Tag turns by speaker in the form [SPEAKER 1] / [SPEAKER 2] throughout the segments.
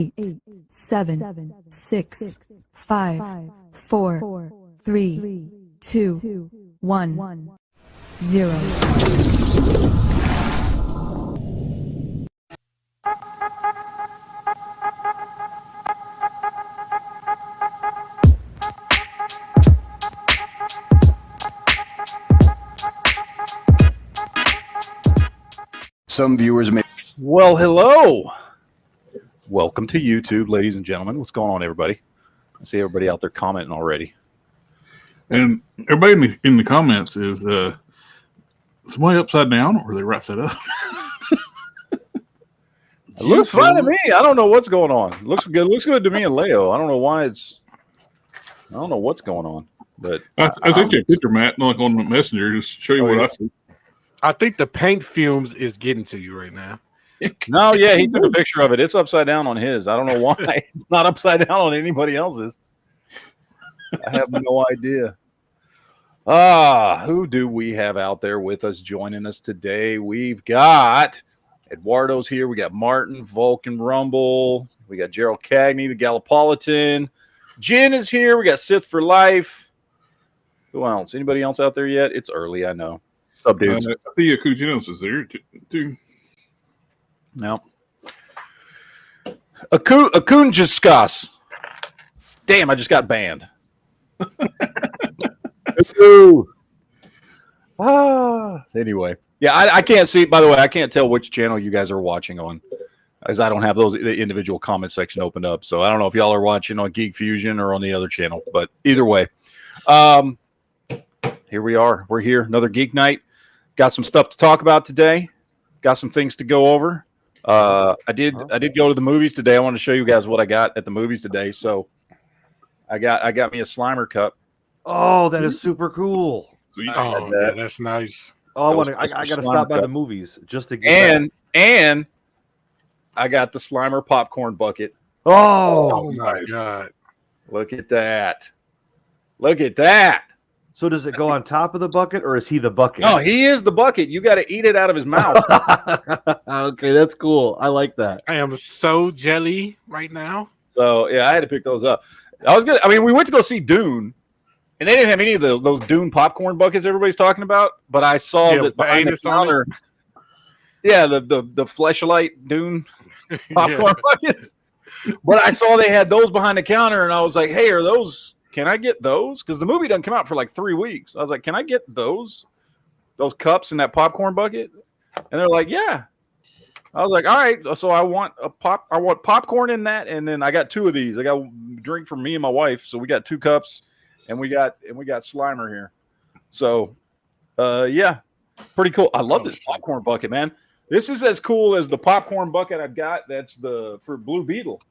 [SPEAKER 1] 8, 7, 6, 5, 4, 3, 2, 1, 0.
[SPEAKER 2] Some viewers may.
[SPEAKER 3] Well, hello. Welcome to YouTube, ladies and gentlemen. What's going on, everybody? I see everybody out there commenting already.
[SPEAKER 4] And everybody in the comments is somebody upside down or are they right side up?
[SPEAKER 3] It looks fine to me. I don't know what's going on. It looks good. Looks good to me and Leo. I don't know why it's. I don't know what's going on, but
[SPEAKER 4] I sent you a picture, Matt, like on the messenger, just show you what I see.
[SPEAKER 5] I think the paint fumes is getting to you right now.
[SPEAKER 3] No, yeah, he took a picture of it. It's upside down on his. I don't know why. It's not upside down on anybody else's. I have no idea. Who do we have out there with us joining us today? We've got Eduardo's here. We got Martin, Vulcan Rumble. We got Gerald Cagney, the Gallipolitan. Jen is here. We got Sith for Life. Who else? Anybody else out there yet? It's early, I know. What's up, dudes?
[SPEAKER 4] I see Kujinos is there too.
[SPEAKER 3] No. Akunjiskas. Damn, I just got banned. Anyway. Yeah, I can't see. By the way, I can't tell which channel you guys are watching on, as I don't have the individual comment section opened up. So I don't know if y'all are watching on Geek Fusion or on the other channel. But either way, here we are. We're here. Another Geek Night. Got some stuff to talk about today. Got some things to go over. I did go to the movies today. I want to show you guys what I got at the movies today. So I got me a Slimer cup.
[SPEAKER 6] Oh, that is super cool.
[SPEAKER 4] Sweet.
[SPEAKER 5] Oh, yeah, that's nice.
[SPEAKER 6] Oh, I got to stop by
[SPEAKER 3] cup.
[SPEAKER 6] the movies just to get
[SPEAKER 3] and I got the Slimer popcorn bucket.
[SPEAKER 5] Oh my God.
[SPEAKER 3] Look at that. Look at that.
[SPEAKER 6] So does it go on top of the bucket or is he the bucket?
[SPEAKER 3] No, he is the bucket. You got to eat it out of his mouth.
[SPEAKER 6] Okay, that's cool. I like that.
[SPEAKER 5] I am so jelly right now.
[SPEAKER 3] So yeah, I had to pick those up. We went to go see Dune, and they didn't have any of those Dune popcorn buckets everybody's talking about. But I saw that behind the counter. Yeah, the Fleshlight Dune popcorn buckets. But I saw they had those behind the counter, and I was like, "Hey, are those? Can I get those?" Because the movie doesn't come out for like 3 weeks. I was like, "Can I get those cups in that popcorn bucket?" And they're like, "Yeah." I was like, "All right." So I want popcorn in that, and then I got 2 of these. I got a drink for me and my wife, so we got 2 cups, and we got Slimer here. So, yeah, pretty cool. I love this popcorn bucket, man. This is as cool as the popcorn bucket I've got. That's for Blue Beetle.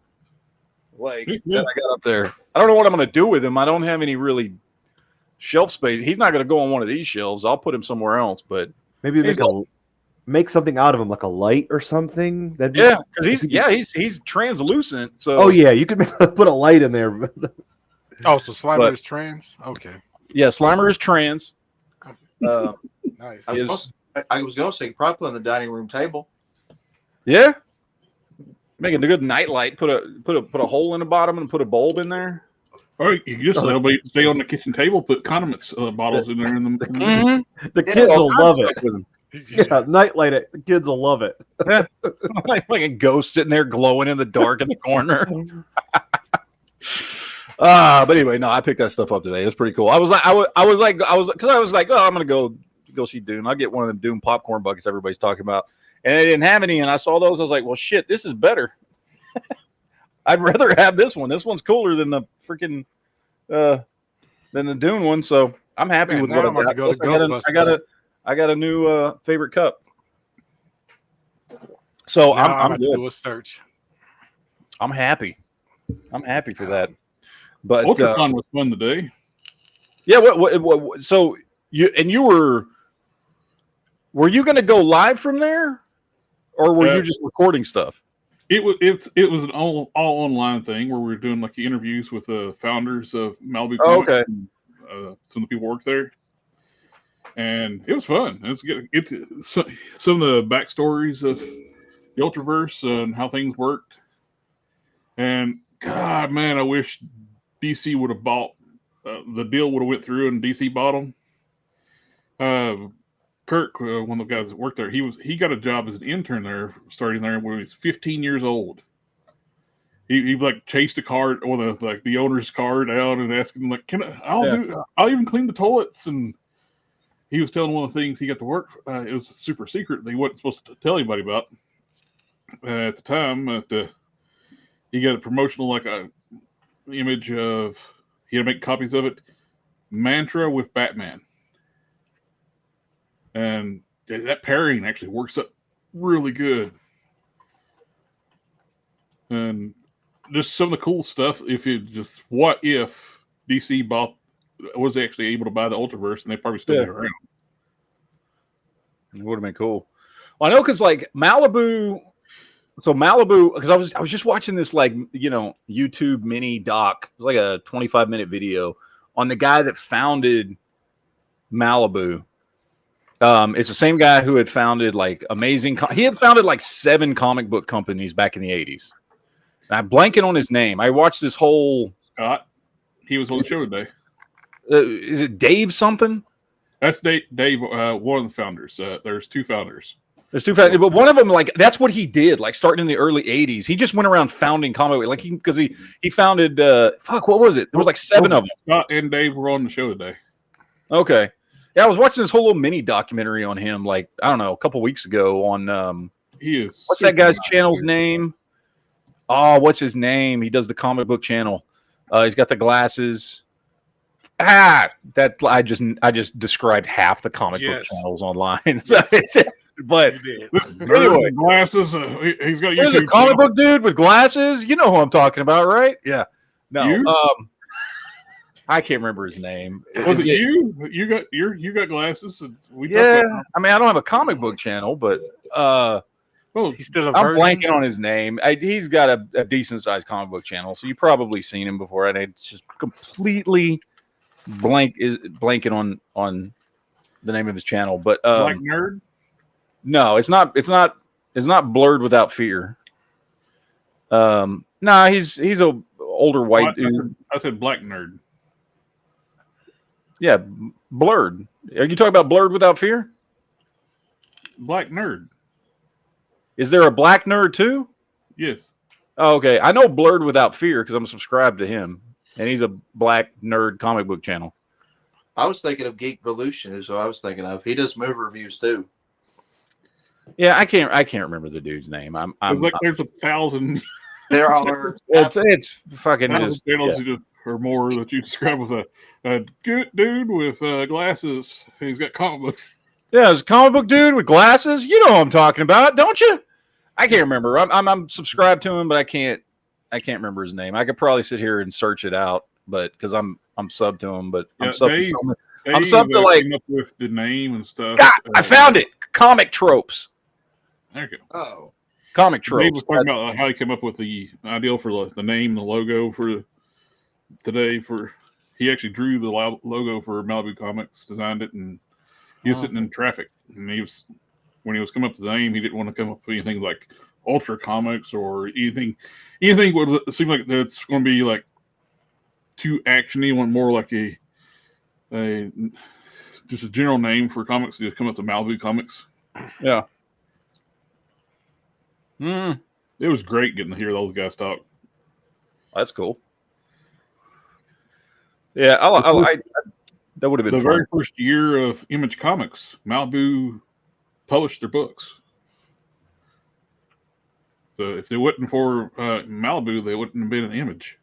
[SPEAKER 3] Like that I got up there. I don't know what I'm going to do with him. I don't have any really shelf space. He's not going to go on one of these shelves. I'll put him somewhere else. But
[SPEAKER 6] maybe make something out of him, like a light or something.
[SPEAKER 3] Because he's translucent. So
[SPEAKER 6] you could put a light in there.
[SPEAKER 5] Oh, so Slimer is trans? Okay.
[SPEAKER 3] Yeah, Slimer is trans.
[SPEAKER 5] Nice.
[SPEAKER 7] I was going to say probably on the dining room table.
[SPEAKER 3] Yeah. Making a good night light. Put a hole in the bottom and put a bulb in there.
[SPEAKER 4] Or you can just let everybody stay on the kitchen table, put condiments bottles in there.
[SPEAKER 6] The kids will love it. Yeah, night light it. The kids will love it.
[SPEAKER 3] Yeah. like a ghost sitting there glowing in the dark in the corner. But anyway, no, I picked that stuff up today. It was pretty cool. I was like, oh, I'm gonna go see Dune. I'll get one of them Dune popcorn buckets everybody's talking about. And they didn't have any, and I saw those. I was like, well, shit, this is better. I'd rather have this one. This one's cooler than the freaking than the Dune one. So I'm happy with what I got. I got a new favorite cup. So I'm good.
[SPEAKER 5] Do a search.
[SPEAKER 3] I'm happy. I'm happy for that. But
[SPEAKER 4] UltraCon was fun today.
[SPEAKER 3] Yeah. What? So you were you going to go live from there, or were you just recording stuff?
[SPEAKER 4] It was an all online thing where we were doing like interviews with the founders of Malibu Comics.
[SPEAKER 3] Okay.
[SPEAKER 4] And, some of the people work there, and it was fun. It's good. Some of the backstories of the Ultraverse and how things worked. And God, man, I wish DC would have bought the deal would have went through and DC bought them. Kirk, one of the guys that worked there, he got a job as an intern there, starting there when he was 15 years old. He like chased a cart or the owner's cart out and asked him like, I'll even clean the toilets. And he was telling one of the things he got to work. It was a super secret that he wasn't supposed to tell anybody about at the time. He got a promotional image of, he had to make copies of it, mantra with Batman. And that pairing actually works up really good. And just some of the cool stuff. What if DC was actually able to buy the Ultraverse, and they probably still be around.
[SPEAKER 3] It would have been cool. Well, I know because like Malibu. So Malibu, because I was just watching this YouTube mini doc. It was like a 25-minute video on the guy that founded Malibu. It's the same guy who had founded he had founded like 7 comic book companies back in the 80s. And I'm blanking on his name. I watched this whole
[SPEAKER 4] Scott. He was on the show today.
[SPEAKER 3] Is it Dave something?
[SPEAKER 4] That's Dave, one of the founders. There's 2 founders.
[SPEAKER 3] There's 2 founders, but one of them, that's what he did, starting in the early 80s. He just went around founding comic book, because he founded, what was it? There was 7 of them.
[SPEAKER 4] Scott and Dave were on the show today.
[SPEAKER 3] Okay. Yeah, I was watching this whole little mini documentary on him, I don't know, a couple weeks ago on,
[SPEAKER 4] he is.
[SPEAKER 3] What's that guy's channel's name? Oh, what's his name? He does the comic book channel. He's got the glasses. I just described half the comic book channels online. But
[SPEAKER 4] anyway, glasses. He's got a
[SPEAKER 3] YouTube. There's a comic book dude with glasses. You know who I'm talking about, right? Yeah. No. I can't remember his name.
[SPEAKER 4] Was it you? You got glasses. And
[SPEAKER 3] I mean, I don't have a comic book channel, but
[SPEAKER 5] he's still
[SPEAKER 3] I'm blanking on his name. He's got a decent sized comic book channel, so you've probably seen him before. And it's just completely blanking on the name of his channel. But
[SPEAKER 4] Black Nerd.
[SPEAKER 3] No, it's not Blurred Without Fear. He's a older white dude.
[SPEAKER 4] I said Black Nerd.
[SPEAKER 3] Yeah, Blurred. Are you talking about Blurred Without Fear?
[SPEAKER 4] Black Nerd.
[SPEAKER 3] Is there a Black Nerd too?
[SPEAKER 4] Yes.
[SPEAKER 3] Oh, okay. I know Blurred Without Fear because I'm subscribed to him, and he's a Black Nerd comic book channel.
[SPEAKER 7] I was thinking of Geek Evolution is what I was thinking of. He does movie reviews too.
[SPEAKER 3] Yeah, I can't remember the dude's name.
[SPEAKER 4] There's 1,000.
[SPEAKER 7] There are.
[SPEAKER 3] It's fucking just
[SPEAKER 4] or more that you describe with a good dude with glasses. He's got comic books.
[SPEAKER 3] Yeah, it's a comic book dude with glasses. You know what I'm talking about, don't you? I can't remember. I'm subscribed to him, but I can't remember his name. I could probably sit here and search it out, but because I'm sub to him, but I'm sub to
[SPEAKER 4] came up with the name and stuff.
[SPEAKER 3] God, I found it. Comic Tropes.
[SPEAKER 4] There you go.
[SPEAKER 7] Oh,
[SPEAKER 3] Comic Tropes.
[SPEAKER 4] Dave was talking about how he came up with the idea for the name, the logo for today. He actually drew the logo for Malibu Comics, designed it, and he was sitting in traffic. And when he was coming up with the name, he didn't want to come up with anything like Ultra Comics or anything would seem like that's going to be like too actiony. One more like a just a general name for comics. He come up with Malibu Comics.
[SPEAKER 3] Yeah.
[SPEAKER 4] It was great getting to hear those guys talk.
[SPEAKER 3] That's cool. Yeah, I that would have been
[SPEAKER 4] the
[SPEAKER 3] fun.
[SPEAKER 4] very first year of Image Comics. Malibu published their books. So if they wasn't for Malibu, they wouldn't have been an Image.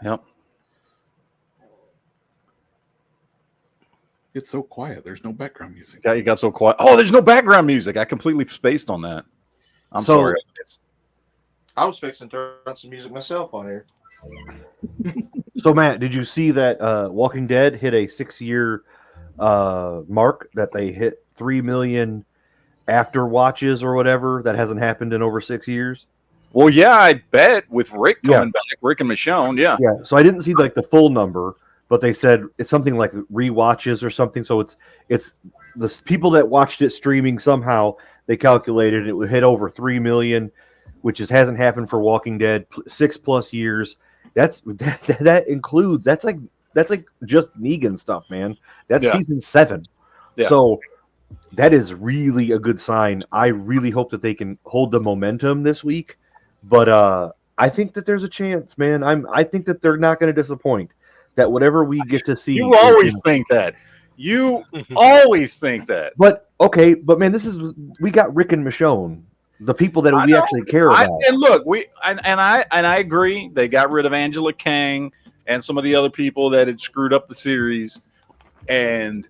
[SPEAKER 3] Yep.
[SPEAKER 4] It's so quiet. There's no background music.
[SPEAKER 3] Yeah, you got so quiet. Oh, there's no background music. I completely spaced on that. I'm sorry.
[SPEAKER 7] I was fixing to turn on some music myself on here.
[SPEAKER 6] So, Matt, did you see that Walking Dead hit a 6-year mark, that they hit 3 million after watches or whatever? That hasn't happened in over 6 years.
[SPEAKER 3] Well, yeah, I bet with Rick coming back, Rick and Michonne, yeah.
[SPEAKER 6] Yeah, so I didn't see the full number, but they said it's something like rewatches or something. So it's the people that watched it streaming somehow, they calculated it would hit over 3 million, which hasn't happened for Walking Dead 6+ years. That includes that's like just Negan stuff, man. That's season 7.
[SPEAKER 3] Yeah.
[SPEAKER 6] So that is really a good sign. I really hope that they can hold the momentum this week, but I think that there's a chance, man. I think that they're not going to disappoint. That whatever we get to see,
[SPEAKER 3] you always think that. You always think that.
[SPEAKER 6] But okay, but man, we got Rick and Michonne, the people that we actually care about.
[SPEAKER 3] And look, I agree. They got rid of Angela Kang and some of the other people that had screwed up the series, and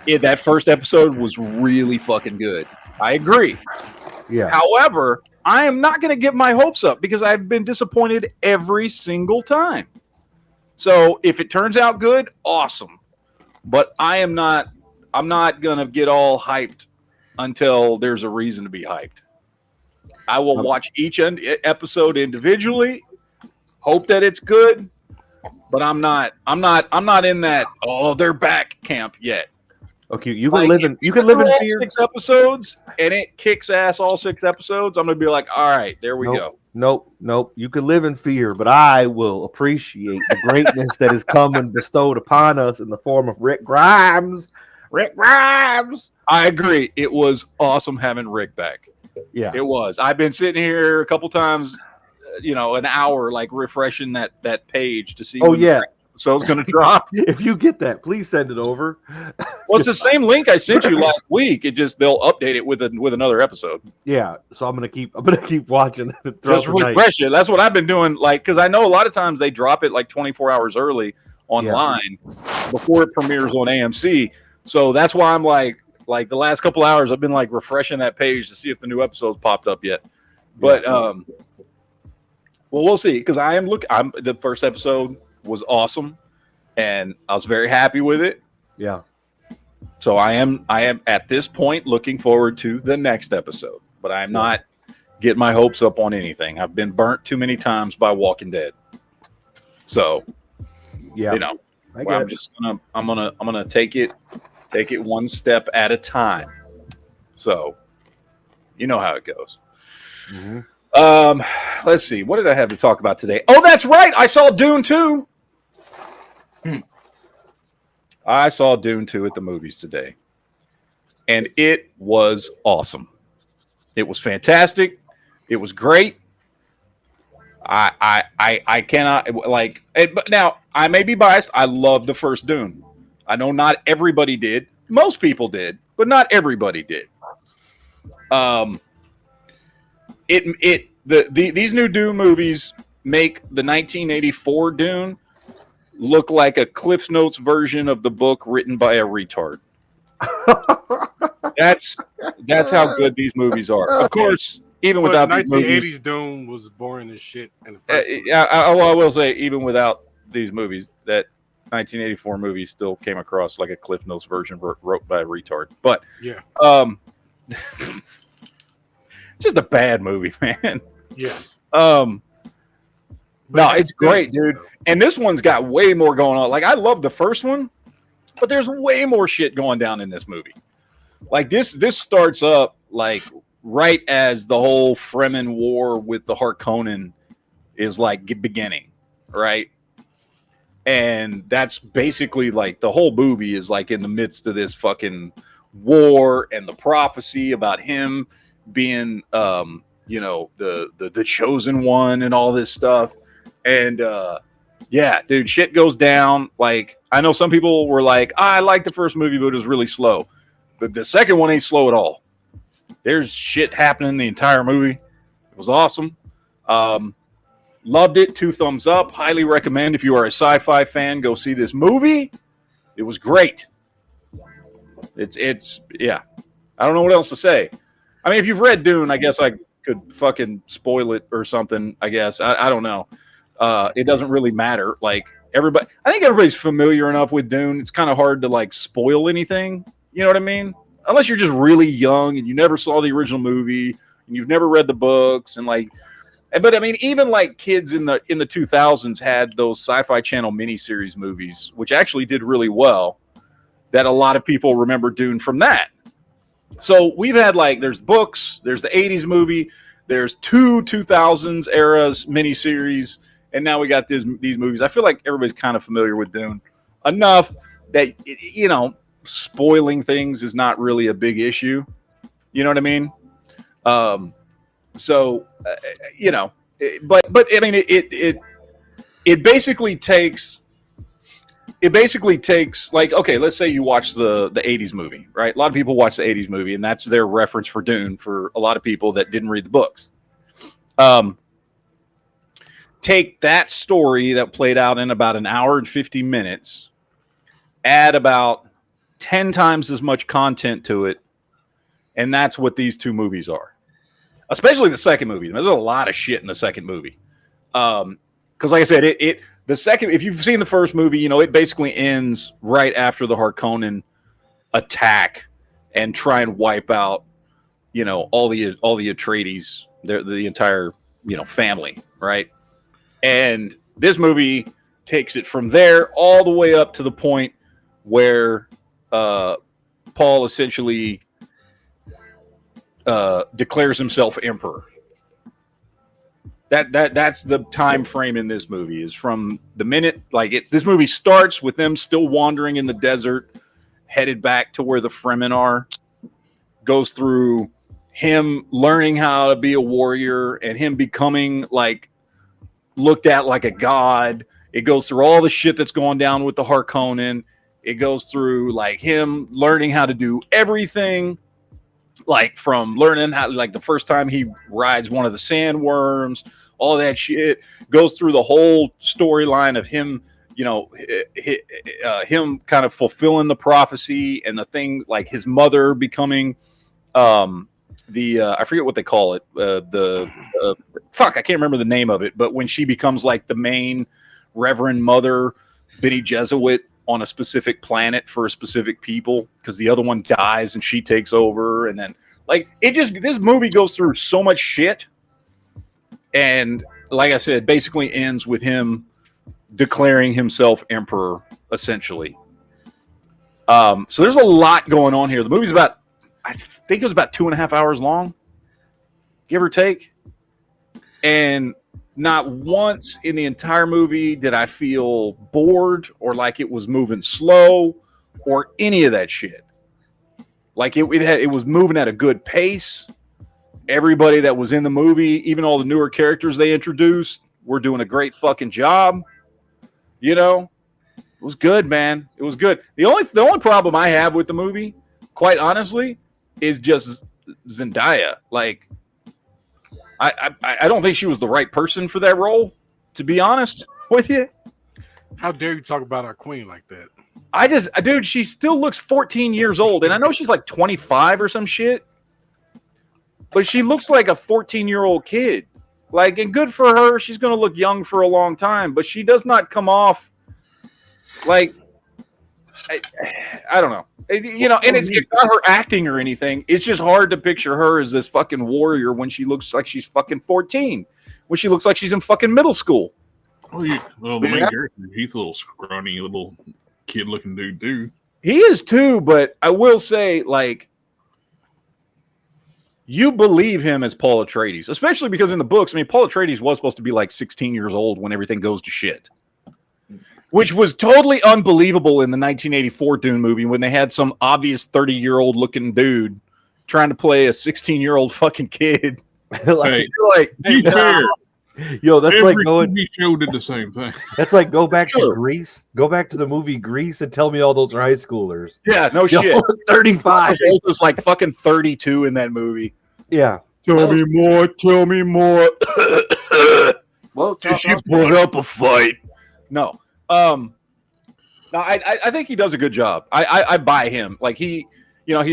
[SPEAKER 3] that first episode was really fucking good. I agree.
[SPEAKER 6] Yeah.
[SPEAKER 3] However, I am not going to get my hopes up because I've been disappointed every single time. So if it turns out good, awesome. But I'm not going to get all hyped until there's a reason to be hyped. I will watch each episode individually, hope that it's good, but I'm not in that they're back camp yet.
[SPEAKER 6] Okay, you can live in fear.
[SPEAKER 3] 6 episodes and it kicks ass all 6 episodes. I'm gonna be like, all right, there we go.
[SPEAKER 6] Nope. You can live in fear, but I will appreciate the greatness that is coming bestowed upon us in the form of Rick Grimes. Rick Grimes.
[SPEAKER 3] I agree. It was awesome having Rick back.
[SPEAKER 6] Yeah,
[SPEAKER 3] it was. I've been sitting here a couple times, an hour, like refreshing that page to see. So it's going to drop.
[SPEAKER 6] If you get that, please send it over.
[SPEAKER 3] Well, it's the same link I sent you last week. It just they'll update it with another episode.
[SPEAKER 6] Yeah, so I'm gonna keep watching it.
[SPEAKER 3] Just refresh it. That's what I've been doing. Like, because I know a lot of times they drop it like 24 hours early online before it premieres on AMC. So that's why I'm like the last couple hours I've been like refreshing that page to see if the new episode's popped up yet. But well, we'll see. Because the first episode was awesome, and I was very happy with it.
[SPEAKER 6] Yeah.
[SPEAKER 3] So I am at this point looking forward to the next episode, but I'm not getting my hopes up on anything. I've been burnt too many times by Walking Dead. So, I'm gonna take it one step at a time. So, you know how it goes.
[SPEAKER 6] Mm-hmm.
[SPEAKER 3] Let's see. What did I have to talk about today? Oh, that's right. I saw Dune 2. I saw Dune 2 at the movies today, and it was awesome. It was fantastic. It was great. I cannot like it, but now I may be biased. I love the first Dune. I know not everybody did. Most people did, but not everybody did. These new Dune movies make the 1984 Dune look like a Cliff Notes version of the book written by a retard. That's how good these movies are. Of course, even without these movies,
[SPEAKER 5] 1980s Dune was boring as shit. In the first
[SPEAKER 3] I will say, even without these movies, that 1984 movie still came across like a Cliff Notes version wrote by a retard. But
[SPEAKER 5] yeah,
[SPEAKER 3] it's just a bad movie, man.
[SPEAKER 5] Yes.
[SPEAKER 3] No, it's great, dude. And this one's got way more going on. Like, I love the first one, but there's way more shit going down in this movie. Like, this starts up, like, right as the whole Fremen war with the Harkonnen is, like, beginning, right? And that's basically, like, the whole movie is, like, in the midst of this fucking war and the prophecy about him being, the chosen one and all this stuff. And, yeah, dude, shit goes down. Like, I know some people were like, I liked the first movie, but it was really slow. But the second one ain't slow at all. There's shit happening in the entire movie. It was awesome. Loved it. 2 thumbs up. Highly recommend if you are a sci-fi fan, go see this movie. It was great. It's yeah. I don't know what else to say. I mean, if you've read Dune, I guess I could fucking spoil it or something, I guess. I don't know. It doesn't really matter. Like, I think everybody's familiar enough with Dune. It's kind of hard to like spoil anything. You know what I mean? Unless you're just really young and you never saw the original movie and you've never read the books and like. But I mean, even like kids in the 2000s had those Sci-Fi Channel miniseries movies, which actually did really well. That a lot of people remember Dune from that. So we've had like there's books, there's the 80s movie, there's 2000s eras miniseries, and now we got these movies. I feel like everybody's kind of familiar with Dune enough that spoiling things is not really a big issue. You know what I mean? But I mean it basically takes like, okay, let's say you watch the 80s movie, right? A lot of people watch the 80s movie, and that's their reference for Dune for a lot of people that didn't read the books. Take that story that played out in about an hour and 50 minutes, add about 10 times as much content to it, and that's what these two movies are. Especially the second movie. There's a lot of shit in the second movie. Because like I said, the second, if you've seen the first movie, it basically ends right after the Harkonnen attack and try and wipe out, all the Atreides, the entire, family, right? And this movie takes it from there all the way up to the point where Paul essentially declares himself emperor. That's the time frame in this movie, is from the minute this movie starts with them still wandering in the desert, headed back to where the Fremen are, goes through him learning how to be a warrior and him becoming looked at like a god. It goes through all the shit that's going down with the Harkonnen. It goes through him learning how to do everything, from learning how, the first time he rides one of the sandworms, all that shit goes through the whole storyline of him, him kind of fulfilling the prophecy and the thing, his mother becoming, I forget what they call it. I can't remember the name of it, but when she becomes the main Reverend Mother Bene Gesserit on a specific planet for a specific people, because the other one dies and she takes over, and then this movie goes through so much shit, and like I said, basically ends with him declaring himself emperor, essentially. So there's a lot going on here. The movie's I think it was about 2.5 hours long, give or take, and not once in the entire movie did I feel bored or like it was moving slow or any of that shit. It was moving at a good pace. Everybody that was in the movie, even all the newer characters they introduced, were doing a great fucking job. It was good, man. It was good. The only problem I have with the movie, quite honestly, is just Zendaya. I don't think she was the right person for that role, to be honest with you.
[SPEAKER 5] How dare you talk about our queen like that?
[SPEAKER 3] Dude, she still looks 14 years old, and I know she's 25 or some shit, but she looks like a 14-year-old kid. And good for her. She's going to look young for a long time, but she does not come off I don't know. And it's not her acting or anything. It's just hard to picture her as this fucking warrior when she looks like she's fucking 14, when she looks like she's in fucking middle school.
[SPEAKER 4] The main character, he's a little scrawny, little kid-looking dude, too.
[SPEAKER 3] He is, too, but I will say, you believe him as Paul Atreides, especially because in the books, Paul Atreides was supposed to be 16 years old when everything goes to shit. Which was totally unbelievable in the 1984 Dune movie when they had some obvious 30-year-old looking dude trying to play a 16-year-old fucking kid.
[SPEAKER 4] Be fair.
[SPEAKER 6] Yo, that's
[SPEAKER 4] Every
[SPEAKER 6] going.
[SPEAKER 4] TV show did the same thing.
[SPEAKER 6] That's go back to Grease. Go back to the movie Grease and tell me all those are high schoolers.
[SPEAKER 3] Yeah, no shit.
[SPEAKER 6] 35.
[SPEAKER 3] Holt is 32 in that movie.
[SPEAKER 6] Yeah.
[SPEAKER 3] Tell me more. Tell me more.
[SPEAKER 7] Well,
[SPEAKER 3] she put up a fight. No. No, I think he does a good job. I buy him. He's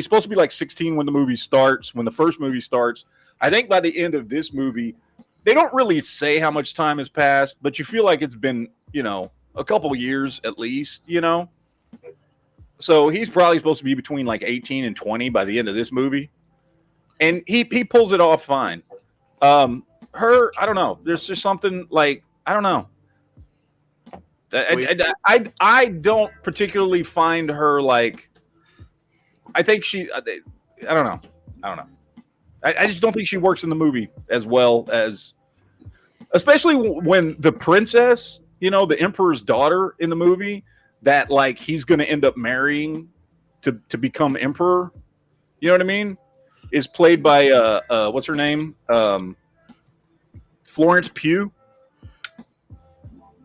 [SPEAKER 3] supposed to be 16 when the movie starts, when the first movie starts. I think by the end of this movie, they don't really say how much time has passed, but you feel like it's been, a couple years at least, So he's probably supposed to be between 18 and 20 by the end of this movie. And he pulls it off fine. Her, I don't know. There's just something I don't know. I don't particularly find her I think I don't know. I just don't think she works in the movie as well as, especially when the princess, the emperor's daughter in the movie, that like he's going to end up marrying to become emperor. You know what I mean? Is played by what's her name? Florence Pugh.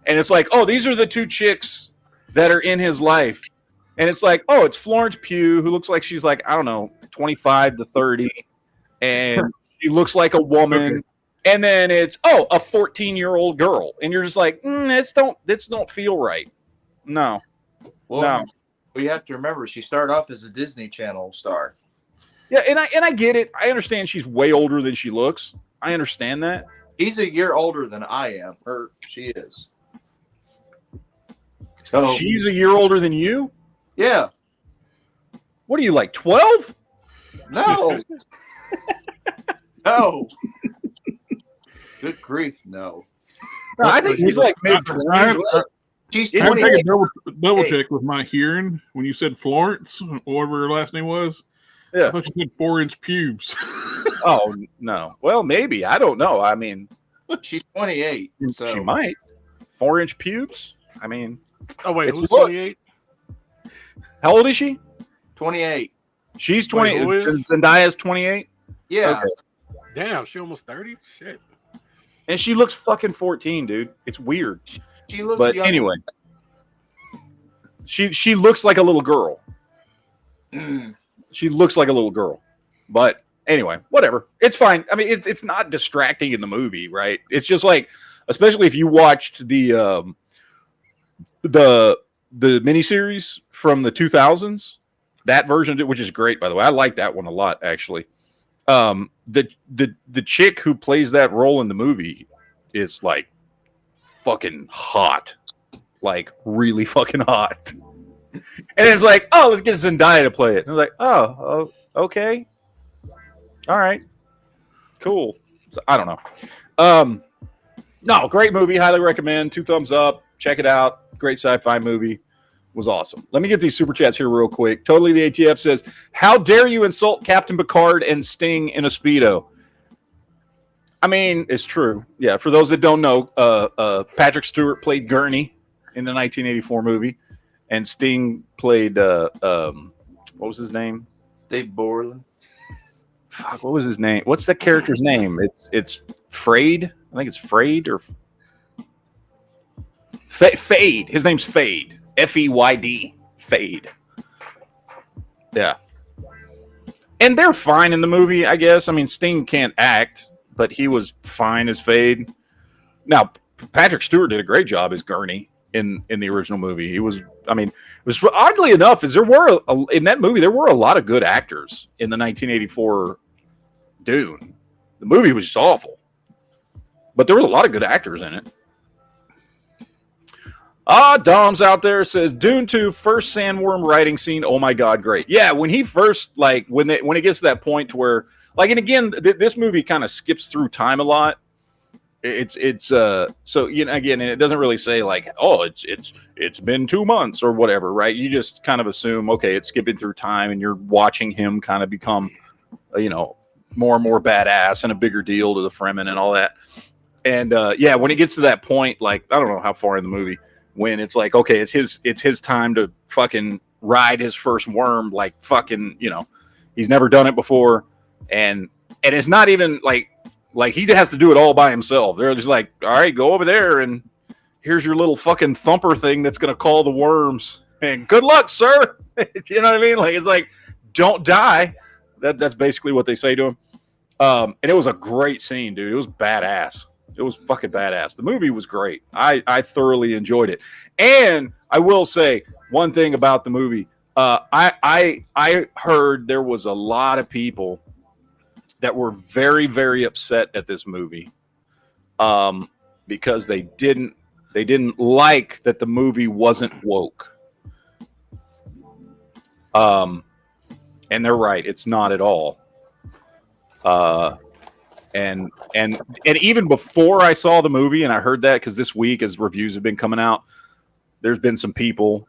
[SPEAKER 3] And it's like, oh, these are the two chicks that are in his life. And it's like, oh, it's Florence Pugh, who looks like she's like, I don't know, 25 to 30. And she looks like a woman. Okay. And then it's, oh, a 14-year-old girl. And you're just like, this don't feel right. No.
[SPEAKER 7] Well,
[SPEAKER 3] no.
[SPEAKER 7] We have to remember she started off as a Disney Channel star.
[SPEAKER 3] Yeah, and I get it. I understand she's way older than she looks. I understand that.
[SPEAKER 7] He's a year older than I am. Or she is. So
[SPEAKER 3] she's a year older than you?
[SPEAKER 7] Yeah.
[SPEAKER 3] What are you, like 12?
[SPEAKER 7] No. No. Good grief, no.
[SPEAKER 3] No, I think she's like mid-20s.
[SPEAKER 7] She's
[SPEAKER 4] I had to
[SPEAKER 7] 28.
[SPEAKER 4] take a double check with my hearing when you said Florence, whatever her last name was.
[SPEAKER 3] Yeah.
[SPEAKER 4] I thought you said 4-inch pubes.
[SPEAKER 3] Oh, no. Well, maybe. I don't know. I mean,
[SPEAKER 7] she's 28. So.
[SPEAKER 3] She might. 4-inch pubes? I mean.
[SPEAKER 5] Oh, wait. Who's 28?
[SPEAKER 3] How old is she?
[SPEAKER 7] 28.
[SPEAKER 3] She's 20. Wait, Zendaya's 28?
[SPEAKER 7] Yeah.
[SPEAKER 5] Okay. Damn, she almost 30? Shit.
[SPEAKER 3] And she looks fucking 14, dude. It's weird.
[SPEAKER 7] She looks
[SPEAKER 3] but
[SPEAKER 7] young.
[SPEAKER 3] Anyway. She looks like a little girl. She looks like a little girl. But anyway, whatever. It's fine. I mean, it's not distracting in the movie, right? It's just like, especially if you watched the miniseries from the 2000s, that version, which is great, by the way. I like that one a lot, actually. The chick who plays that role in the movie is like fucking hot, like really fucking hot. And it's like, oh, let's get Zendaya to play it. And I was like, oh, okay, all right, cool. So, I don't know. No, great movie. Highly recommend. 2 thumbs up. Check it out. Great sci-fi movie. Was awesome. Let me get these super chats here real quick. Totally the ATF says, how dare you insult Captain Picard and Sting in a Speedo? I mean, it's true. Yeah, for those that don't know, Patrick Stewart played Gurney in the 1984 movie, and Sting played, what was his name?
[SPEAKER 7] Dave Borland.
[SPEAKER 3] Fuck, what was his name? What's that character's name? It's Frayed. I think it's Frayed or Fade. His name's Fade. Feyd. Fade. Yeah. And they're fine in the movie, I guess. I mean, Sting can't act, but he was fine as Fade. Now, Patrick Stewart did a great job as Gurney in the original movie. He was, I mean, it was oddly enough, is there were in that movie there were a lot of good actors in the 1984 Dune. The movie was just awful, but there were a lot of good actors in it. Dom's out there says Dune 2 first sandworm riding scene. Oh my god, great! Yeah, when he first when it gets to that point to where and again this movie kind of skips through time a lot. It's so again, and it doesn't really say it's been 2 months or whatever, right? You just kind of assume it's skipping through time and you're watching him kind of become more and more badass and a bigger deal to the Fremen and all that. And when it gets to that point, I don't know how far in the movie. When it's like, okay, it's his time to fucking ride his first worm, he's never done it before, and it's not even like he has to do it all by himself. They're just like, all right, go over there, and here's your little fucking thumper thing that's gonna call the worms, and good luck, sir. You know what I mean? It's like, don't die. That's basically what they say to him. And it was a great scene, dude. It was badass. It was fucking badass. The movie was great. I thoroughly enjoyed it. And I will say one thing about the movie. I heard there was a lot of people that were very, very upset at this movie because they didn't like that the movie wasn't woke. And they're right. It's not at all. And even before I saw the movie and I heard that, because this week as reviews have been coming out, there's been some people,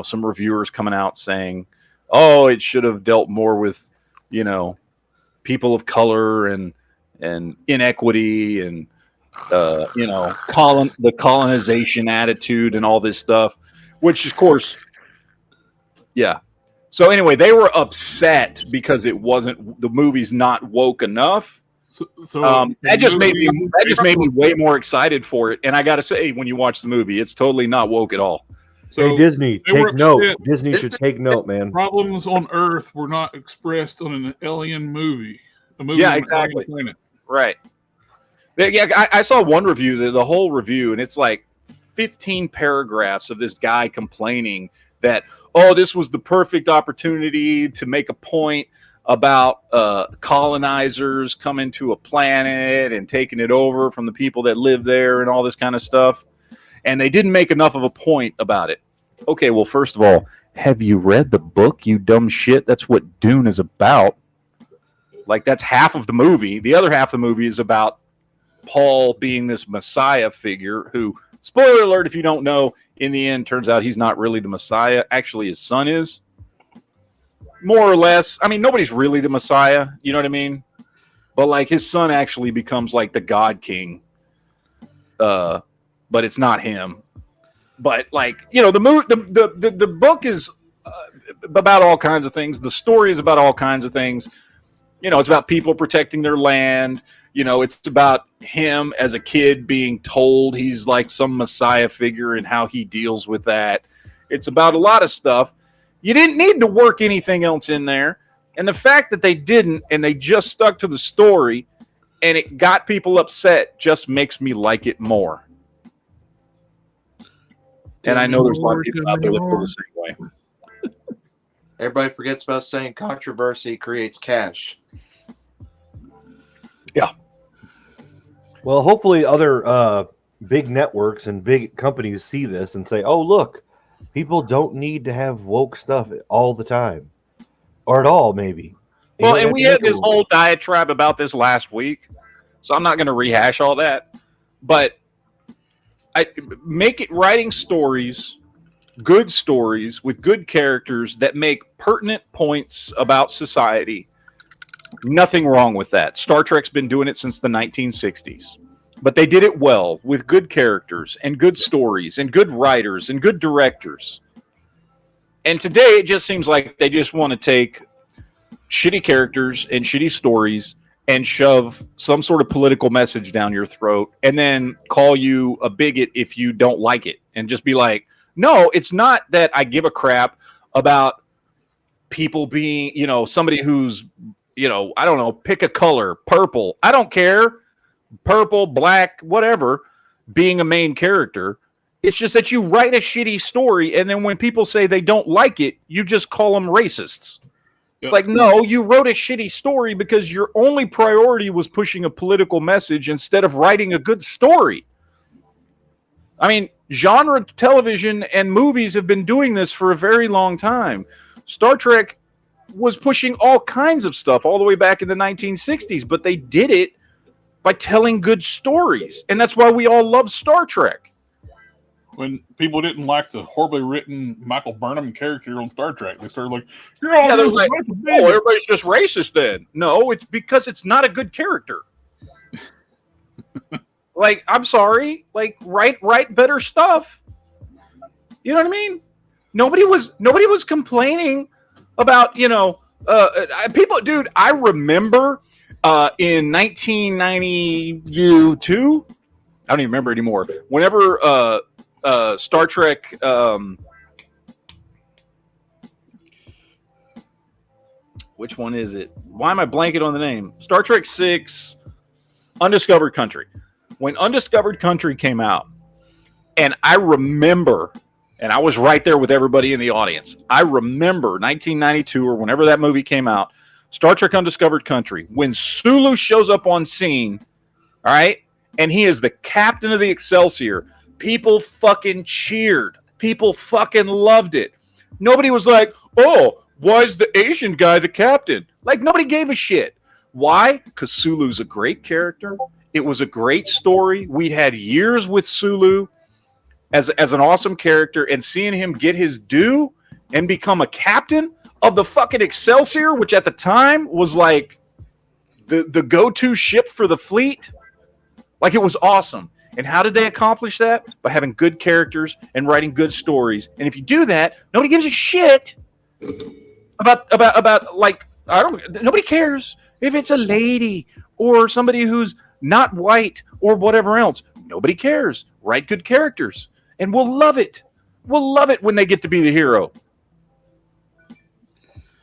[SPEAKER 3] some reviewers coming out saying, oh, it should have dealt more with people of color and inequity and the colonization attitude and all this stuff, which of course, yeah. So anyway, they were upset because the movie's not woke enough. That just made me way more excited for it. And I got to say, when you watch the movie, it's totally not woke at all.
[SPEAKER 6] So hey, Disney, take note. Disney should take note, man.
[SPEAKER 4] Problems on Earth were not expressed on an alien movie. A movie
[SPEAKER 3] yeah, exactly. Right. Yeah, I saw one review, the whole review, and it's like 15 paragraphs of this guy complaining that, this was the perfect opportunity to make a point about colonizers coming to a planet and taking it over from the people that live there and all this kind of stuff. And they didn't make enough of a point about it. Okay, well, first of all, have you read the book, you dumb shit? That's what Dune is about. Like, that's half of the movie. The other half of the movie is about Paul being this Messiah figure who, spoiler alert, if you don't know, in the end, turns out he's not really the Messiah. Actually, his son is. More or less. I mean, nobody's really the Messiah. You know what I mean? But, like, his son actually becomes, like, the God King. But it's not him. But, like, the book is about all kinds of things. The story is about all kinds of things. It's about people protecting their land. It's about him as a kid being told he's like some Messiah figure and how he deals with that. It's about a lot of stuff. You didn't need to work anything else in there. And the fact that they didn't and they just stuck to the story and it got people upset just makes me like it more. And I know there's a lot of people out there that feel the same way.
[SPEAKER 7] Everybody forgets about saying controversy creates cash.
[SPEAKER 3] Yeah.
[SPEAKER 6] Well, hopefully other big networks and big companies see this and say, oh, look, people don't need to have woke stuff all the time. Or at all, maybe.
[SPEAKER 3] Well, and we had this whole diatribe about this last week, so I'm not going to rehash all that. But writing stories, good stories with good characters that make pertinent points about society. Nothing wrong with that. Star Trek's been doing it since the 1960s. But they did it well with good characters and good stories and good writers and good directors. And today it just seems like they just want to take shitty characters and shitty stories and shove some sort of political message down your throat and then call you a bigot if you don't like it. And just be like, no, it's not that I give a crap about people being, somebody who's, I don't know, pick a color, purple. I don't care. Purple, black, whatever, being a main character. It's just that you write a shitty story, and then when people say they don't like it, you just call them racists. It's like, no, you wrote a shitty story because your only priority was pushing a political message instead of writing a good story. I mean, genre television and movies have been doing this for a very long time. Star Trek was pushing all kinds of stuff all the way back in the 1960s, but they did it by telling good stories. And that's why we all love Star Trek.
[SPEAKER 4] When people didn't like the horribly written Michael Burnham character on Star Trek, they started like,
[SPEAKER 3] they're like, everybody's just racist then. No, it's because it's not a good character. Like, I'm sorry. Like, write better stuff. You know what I mean? Nobody was complaining about, people, dude, I remember in 1992, I don't even remember anymore. Whenever Star Trek, which one is it? Why am I blanking on the name? Star Trek 6, Undiscovered Country. When Undiscovered Country came out, and I remember, and I was right there with everybody in the audience, I remember 1992 or whenever that movie came out, Star Trek Undiscovered Country, when Sulu shows up on scene, all right, and he is the captain of the Excelsior, people fucking cheered. People fucking loved it. Nobody was like, oh, why is the Asian guy the captain? Like, nobody gave a shit. Why? Because Sulu's a great character. It was a great story. We had years with Sulu as an awesome character, and seeing him get his due and become a captain, of the fucking Excelsior, which at the time was like the go-to ship for the fleet. Like, it was awesome. And how did they accomplish that? By having good characters and writing good stories. And if you do that, nobody gives a shit about like, nobody cares if it's a lady or somebody who's not white or whatever else. Nobody cares. Write good characters, and we'll love it. We'll love it when they get to be the hero.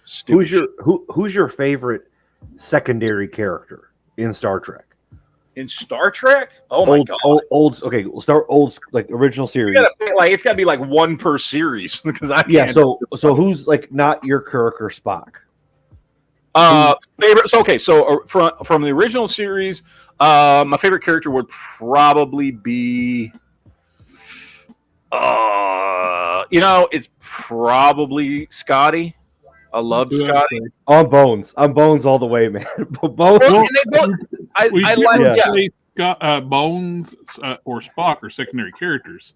[SPEAKER 3] Stupid.
[SPEAKER 6] Who's your favorite secondary character in Star Trek?
[SPEAKER 3] In Star Trek? Oh my god!
[SPEAKER 6] Old. Okay, we'll start old, like original series.
[SPEAKER 3] It's got to be like one per series because
[SPEAKER 6] So who's like not your Kirk or Spock?
[SPEAKER 3] Favorite. So from the original series, my favorite character would probably be, it's probably Scotty. I love Scotty.
[SPEAKER 6] I'm Bones all the way, man. Bones.
[SPEAKER 3] I like
[SPEAKER 4] Bones or Spock are secondary characters.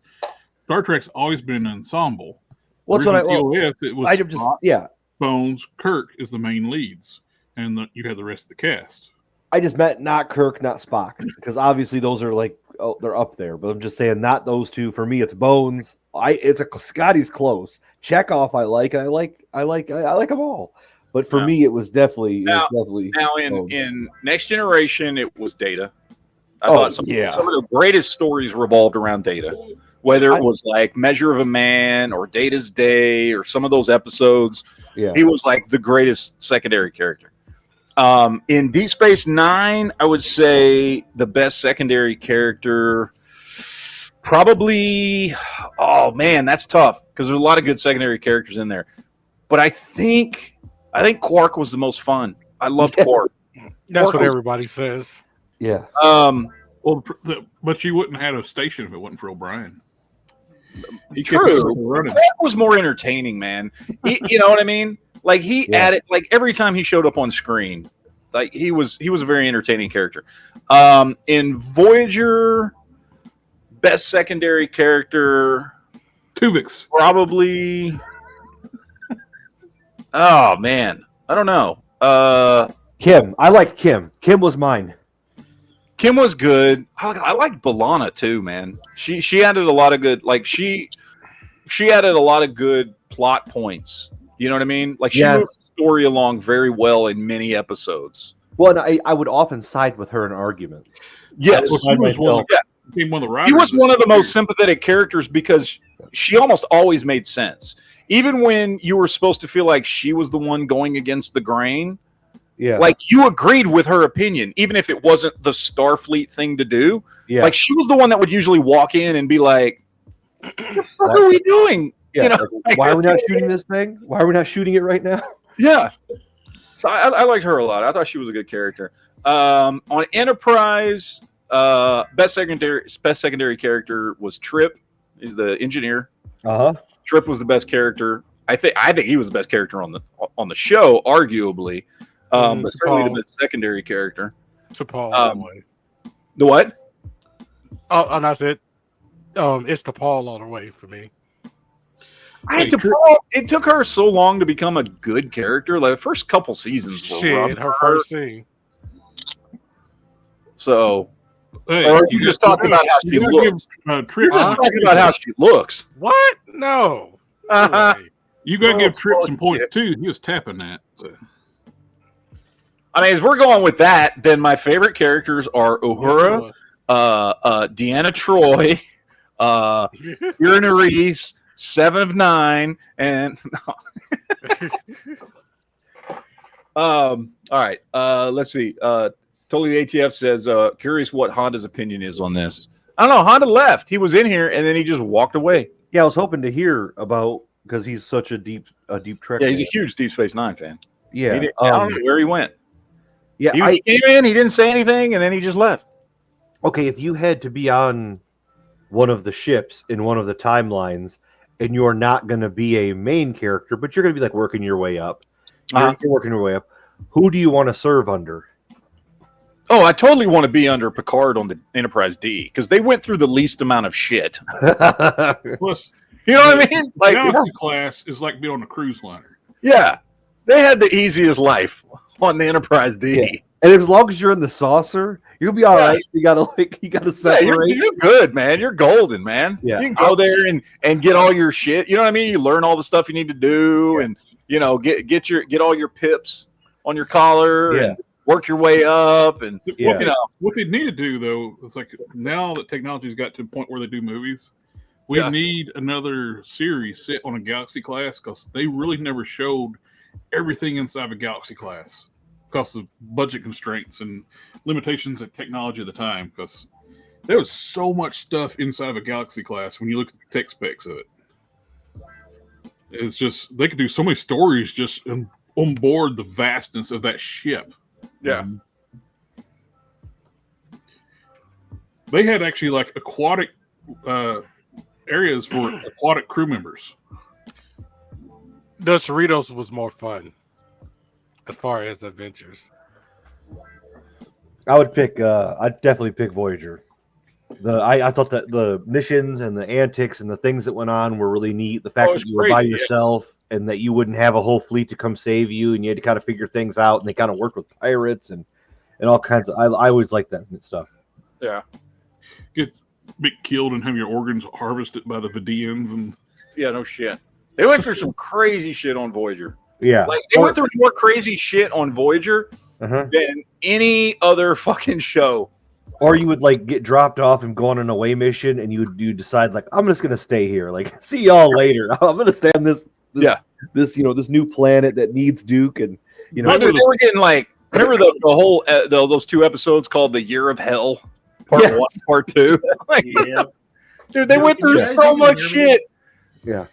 [SPEAKER 4] Star Trek's always been an ensemble.
[SPEAKER 6] What's what I love?
[SPEAKER 4] It was
[SPEAKER 6] Spock,
[SPEAKER 4] Bones, Kirk is the main leads, and you have the rest of the cast.
[SPEAKER 6] I just meant not Kirk, not Spock, because obviously those are like they're up there. But I'm just saying not those two. For me, it's Bones. Scotty's close. Chekhov, I like them all. But for me, it was definitely
[SPEAKER 3] in Next Generation, it was Data. I thought some of the greatest stories revolved around Data. Whether it was like Measure of a Man or Data's Day or some of those episodes, he was like the greatest secondary character. In Deep Space Nine, I would say the best secondary character, probably. Oh man, that's tough because there's a lot of good secondary characters in there. But I think Quark was the most fun. I loved Quark.
[SPEAKER 5] That's what everybody says.
[SPEAKER 6] Yeah.
[SPEAKER 4] But you wouldn't have had a station if it wasn't for O'Brien.
[SPEAKER 3] True. Quark was more entertaining, man. You know what I mean? Like he added, like every time he showed up on screen, like he was a very entertaining character. In Voyager, best secondary character,
[SPEAKER 4] Tuvix,
[SPEAKER 3] probably. Oh man, I don't know.
[SPEAKER 6] Kim, I liked Kim. Kim was mine.
[SPEAKER 3] Kim was good. I liked B'Elanna too, man. She added a lot of good, like she added a lot of good plot points. You know what I mean? Like she moved the story along very well in many episodes.
[SPEAKER 6] Well, and I would often side with her in arguments.
[SPEAKER 3] Yes,
[SPEAKER 4] he was one of
[SPEAKER 3] the most sympathetic characters because she almost always made sense. Even when you were supposed to feel like she was the one going against the grain, like you agreed with her opinion, even if it wasn't the Starfleet thing to do. Yeah, like she was the one that would usually walk in and be like, "What the fuck are we doing?
[SPEAKER 6] Yeah, you know, like, why are we not shooting this thing? Why are we not shooting it right now?"
[SPEAKER 3] Yeah, so I liked her a lot. I thought she was a good character. On Enterprise, best secondary character was Trip. He's the engineer. Trip was the best character. I think he was the best character on the show, arguably. But certainly the best secondary character.
[SPEAKER 5] T'Pol.
[SPEAKER 3] The what?
[SPEAKER 5] Oh, and that's it. It's T'Pol all the way for me.
[SPEAKER 3] It took her so long to become a good character. Like the first couple seasons were rough.
[SPEAKER 5] Her first scene.
[SPEAKER 3] So, or you just talking about how she looks. You're just talking about how she looks.
[SPEAKER 5] What? No.
[SPEAKER 4] You got to give Trip some points too. He was tapping that. So.
[SPEAKER 3] I mean, as we're going with that, then my favorite characters are Uhura, Deanna Troi, Irina Reese, 7 of 9, and all right. Let's see. Totally the ATF says, curious what Honda's opinion is on this. I don't know. Honda left. He was in here and then he just walked away.
[SPEAKER 6] Yeah, I was hoping to hear about because he's such a deep Trek.
[SPEAKER 3] Yeah, he's a huge Deep Space Nine fan.
[SPEAKER 6] Yeah,
[SPEAKER 3] I don't know where he went.
[SPEAKER 6] Yeah,
[SPEAKER 3] he came in, he didn't say anything, and then he just left.
[SPEAKER 6] Okay, if you had to be on one of the ships in one of the timelines, and you're not going to be a main character, but you're going to be like working your way up. You're working your way up. Who do you want to serve under?
[SPEAKER 3] Oh, I totally want to be under Picard on the Enterprise D because they went through the least amount of shit.
[SPEAKER 4] Plus,
[SPEAKER 3] you know what I mean?
[SPEAKER 4] Like Galaxy class is like being on a cruise liner.
[SPEAKER 3] Yeah, They had the easiest life on the Enterprise D.
[SPEAKER 6] Yeah. And as long as you're in the saucer, you'll be all right. You gotta separate.
[SPEAKER 3] You're good, man. You're golden, man.
[SPEAKER 6] Yeah.
[SPEAKER 3] You can go there and get all your shit. You know what I mean? You learn all the stuff you need to do, and you know, get all your pips on your collar, and work your way up. And
[SPEAKER 4] what they need to do though is like now that technology's got to the point where they do movies, we need another series set on a Galaxy class because they really never showed everything inside a Galaxy class because of budget constraints and limitations of technology at the time. Because there was so much stuff inside of a Galaxy class when you look at the tech specs of it. It's just they could do so many stories just on board the vastness of that ship.
[SPEAKER 3] Yeah.
[SPEAKER 4] They had actually like aquatic areas for aquatic crew members.
[SPEAKER 5] The Cerritos was more fun as far as adventures.
[SPEAKER 6] I'd definitely pick Voyager. I thought that the missions and the antics and the things that went on were really neat. The fact that you were by yourself and that you wouldn't have a whole fleet to come save you, and you had to kind of figure things out, and they kind of worked with pirates and all kinds of. I always like that stuff.
[SPEAKER 3] Yeah.
[SPEAKER 4] Get killed and have your organs harvested by the Vidians and
[SPEAKER 3] no shit. They went through some crazy shit on Voyager.
[SPEAKER 6] Yeah,
[SPEAKER 3] like they went through more crazy shit on Voyager than any other fucking show.
[SPEAKER 6] Or you would like get dropped off and go on an away mission, and you decide like I'm just gonna stay here. Like see y'all later. I'm gonna stay on this this new planet that needs Duke, and
[SPEAKER 3] they were getting like remember the whole those 2 episodes called The Year of Hell. Part 1, Part 2. Dude, they went through so much shit.
[SPEAKER 6] Yeah.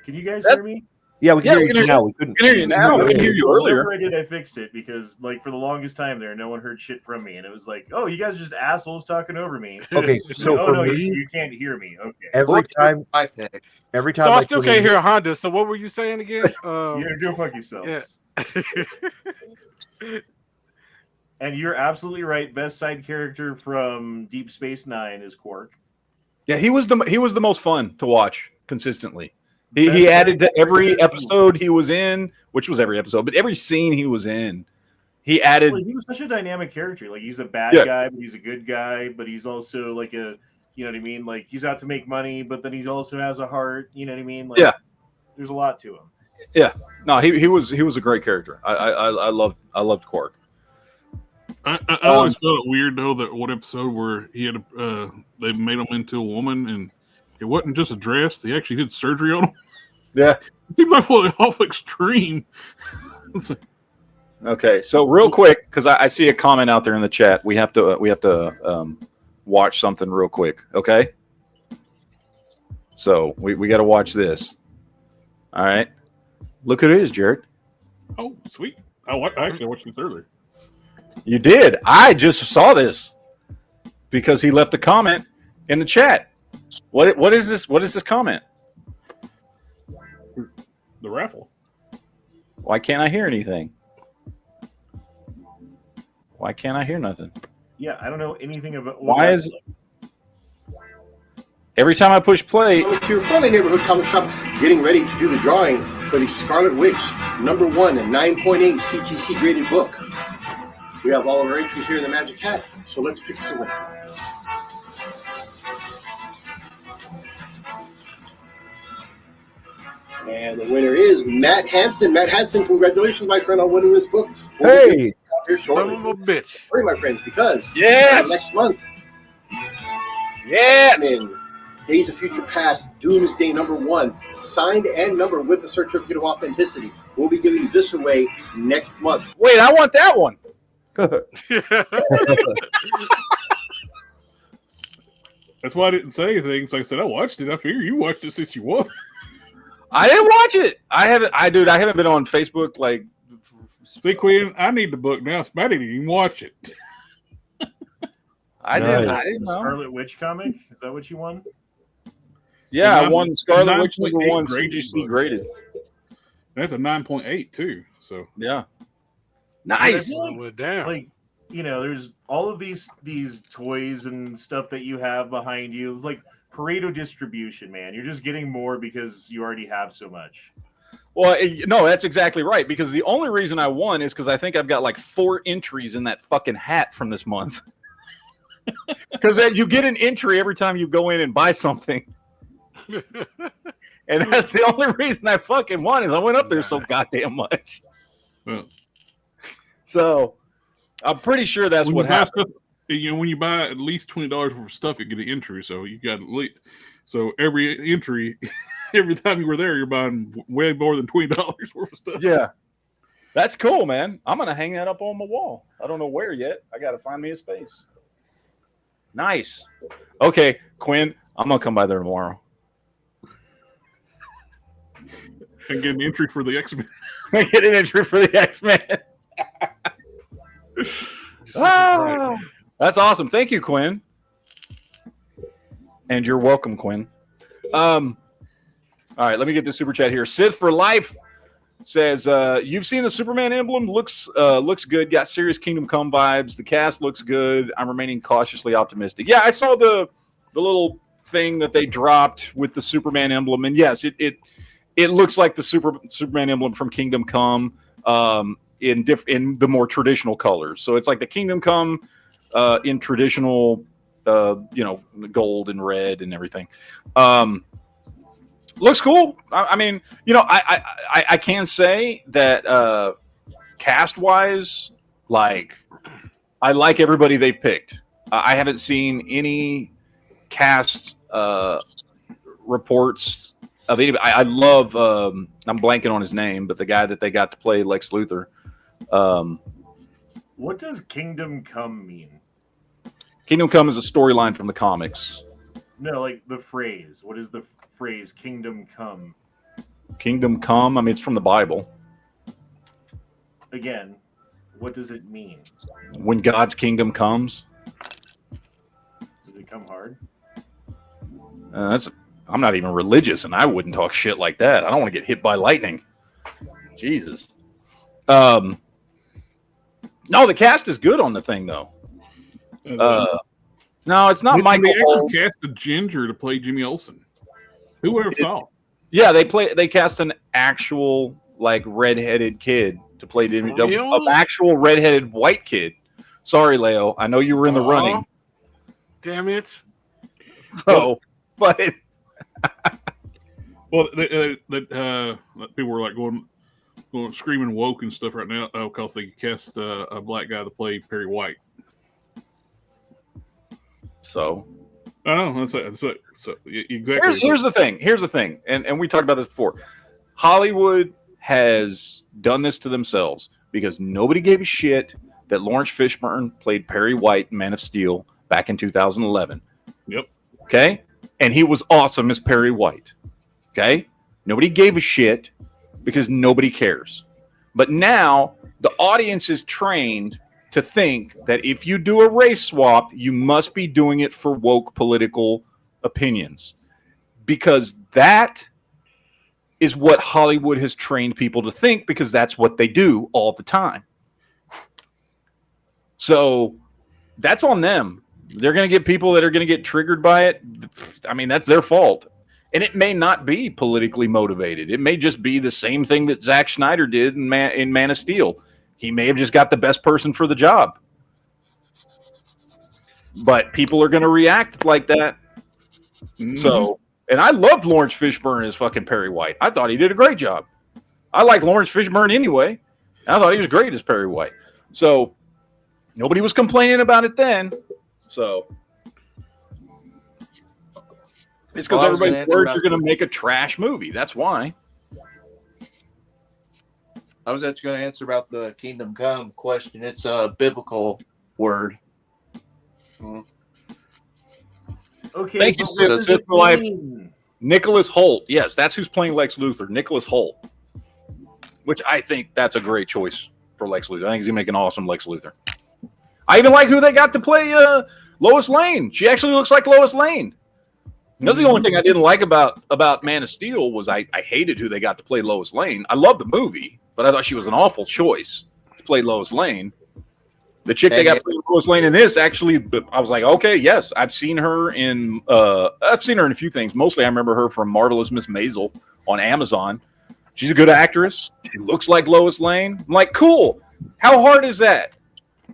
[SPEAKER 8] Can you guys hear me?
[SPEAKER 6] Yeah, we can hear you now. We couldn't
[SPEAKER 3] hear you now. We can hear you earlier.
[SPEAKER 8] Whatever I did, I fixed it because, like, for the longest time there, no one heard shit from me, and it was like, "Oh, you guys are just assholes talking over me."
[SPEAKER 6] Okay, so for me,
[SPEAKER 8] you can't hear me. Okay.
[SPEAKER 6] Every time.
[SPEAKER 5] So I still can't hear Honda. So what were you saying again?
[SPEAKER 8] You're gonna go fuck yourselves.
[SPEAKER 5] Yeah.
[SPEAKER 8] And you're absolutely right. Best side character from Deep Space Nine is Quark.
[SPEAKER 3] Yeah, he was the most fun to watch consistently. He added to every episode he was in, which was every episode, but every scene he was in, he added.
[SPEAKER 8] Well, he was such a dynamic character. Like he's a bad guy, but he's a good guy. But he's also like you know what I mean? Like he's out to make money, but then he also has a heart. You know what I mean? Like, there's a lot to him.
[SPEAKER 3] Yeah, no, he was a great character. I loved Quark.
[SPEAKER 4] I always thought it weird though that one episode where he had they made him into a woman and it wasn't just a dress; they actually did surgery on him.
[SPEAKER 3] Yeah,
[SPEAKER 4] it seems like awful extreme.
[SPEAKER 3] Okay, so real quick, because I see a comment out there in the chat, we have to watch something real quick. Okay, so we got to watch this. All right, look who it is, Jared.
[SPEAKER 4] Oh, sweet! I actually watched this earlier.
[SPEAKER 3] You did. I just saw this because he left a comment in the chat. What is this? What is this comment?
[SPEAKER 4] The raffle.
[SPEAKER 3] Why can't I hear anything? Why can't I hear nothing?
[SPEAKER 8] Yeah, I don't know anything about.
[SPEAKER 3] Why is every time I push play?
[SPEAKER 9] To your friendly neighborhood comic shop, getting ready to do the drawing for the Scarlet Witch #1 and 9.8 CGC graded book. We have all of our entries here in the Magic Hat, so let's pick some winner. And the winner is Matt Hansen. Matt Hansen, congratulations, my friend, on winning this book.
[SPEAKER 6] Hey,
[SPEAKER 5] son of a bitch!
[SPEAKER 9] Hurry, my friends, because
[SPEAKER 3] next
[SPEAKER 9] month, in Days of Future Past, Doomsday #1, signed and numbered with a certificate of authenticity. We'll be giving this away next month.
[SPEAKER 3] Wait, I want that one.
[SPEAKER 4] That's why I didn't say anything. So I said I watched it. I figure you watched it since you won.
[SPEAKER 3] I didn't watch it. I haven't been on Facebook like.
[SPEAKER 4] See, Quinn, I need the book now. I didn't even watch it.
[SPEAKER 3] I didn't know.
[SPEAKER 8] Scarlet Witch comic? Is that what you won?
[SPEAKER 3] Yeah, I won Scarlet Witch #1 CGC graded.
[SPEAKER 4] That's a 9.8 too. So
[SPEAKER 3] yeah, nice.
[SPEAKER 8] Like, you know, there's all of these toys and stuff that you have behind you. It's like Pareto distribution, man. You're just getting more because you already have so much.
[SPEAKER 3] Well, no, that's exactly right. Because the only reason I won is because I think I've got like 4 entries in that fucking hat from this month. Because you get an entry every time you go in and buy something. And that's the only reason I fucking won is I went up there so goddamn much.
[SPEAKER 4] Well,
[SPEAKER 3] so I'm pretty sure that's what happened.
[SPEAKER 4] Stuff, when you buy at least $20 worth of stuff, you get an entry. So you got at least every entry, every time you were there, you're buying way more than $20 worth of stuff.
[SPEAKER 3] Yeah, that's cool, man. I'm gonna hang that up on my wall. I don't know where yet. I got to find me a space. Nice. Okay, Quinn, I'm gonna come by there tomorrow.
[SPEAKER 4] And get an entry for the X-Men.
[SPEAKER 3] Get an entry for the X-Men. That's awesome. Thank you, Quinn. And you're welcome, Quinn. All right, let me get the super chat here. Sith for Life says, you've seen the Superman emblem. Looks good. Got serious Kingdom Come vibes. The cast looks good. I'm remaining cautiously optimistic. Yeah, I saw the little thing that they dropped with the Superman emblem. And yes, it looks like the Superman emblem from Kingdom Come in the more traditional colors. So it's like the Kingdom Come in traditional, gold and red and everything. Looks cool. I mean, I can say that cast wise, like I like everybody they picked. I haven't seen any cast reports of anybody. I love. I'm blanking on his name, but the guy that they got to play Lex Luthor.
[SPEAKER 8] What does Kingdom Come mean?
[SPEAKER 3] Kingdom Come is a storyline from the comics.
[SPEAKER 8] No, like the phrase. What is the phrase Kingdom Come?
[SPEAKER 3] Kingdom Come? I mean, it's from the Bible.
[SPEAKER 8] Again, what does it mean?
[SPEAKER 3] When God's kingdom comes.
[SPEAKER 8] Does it come hard?
[SPEAKER 3] I'm not even religious, and I wouldn't talk shit like that. I don't want to get hit by lightning. Jesus. No, the cast is good on the thing, though. No, it's not Michael.
[SPEAKER 4] They actually cast a ginger to play Jimmy Olsen. Who would have thought?
[SPEAKER 3] Yeah, they cast an actual like redheaded kid to play Jimmy. An actual redheaded white kid. Sorry, Leo. I know you were in the running.
[SPEAKER 5] Damn it.
[SPEAKER 3] So, but
[SPEAKER 4] well, people were like going screaming woke and stuff right now because they cast a black guy to play Perry White.
[SPEAKER 3] So,
[SPEAKER 4] I know that's it. So exactly.
[SPEAKER 3] Here's the thing, and we talked about this before. Hollywood has done this to themselves because nobody gave a shit that Lawrence Fishburne played Perry White in Man of Steel back in 2011.
[SPEAKER 4] Yep.
[SPEAKER 3] Okay, and he was awesome as Perry White. Okay, nobody gave a shit because nobody cares. But now the audience is trained to think that if you do a race swap, you must be doing it for woke political opinions, because that is what Hollywood has trained people to think, because that's what they do all the time. So that's on them. They're going to get people that are going to get triggered by it. I mean, that's their fault. And it may not be politically motivated. It may just be the same thing that Zack Snyder did in Man of Steel. He may have just got the best person for the job. But people are going to react like that. Mm-hmm. So, and I loved Lawrence Fishburne as fucking Perry White. I thought he did a great job. I like Lawrence Fishburne anyway. I thought he was great as Perry White. So, nobody was complaining about it then. So, it's because everybody's worried you're going to make a trash movie. That's why.
[SPEAKER 7] I was actually going to answer about the Kingdom Come question. It's a biblical word.
[SPEAKER 8] Okay.
[SPEAKER 3] Thank you, Sith for Life. Nicholas Hoult. Yes, that's who's playing Lex Luthor. Nicholas Hoult. Which I think that's a great choice for Lex Luthor. I think he's going to make an awesome Lex Luthor. I even like who they got to play Lois Lane. She actually looks like Lois Lane. That's the only thing I didn't like about Man of Steel was I hated who they got to play Lois Lane. I love the movie, but I thought she was an awful choice to play Lois Lane. The chick they got to play Lois Lane in this, actually, I was like, okay, yes, I've seen her in a few things. Mostly I remember her from Marvelous Miss Maisel on Amazon. She's a good actress. She looks like Lois Lane. I'm like, cool. How hard is that?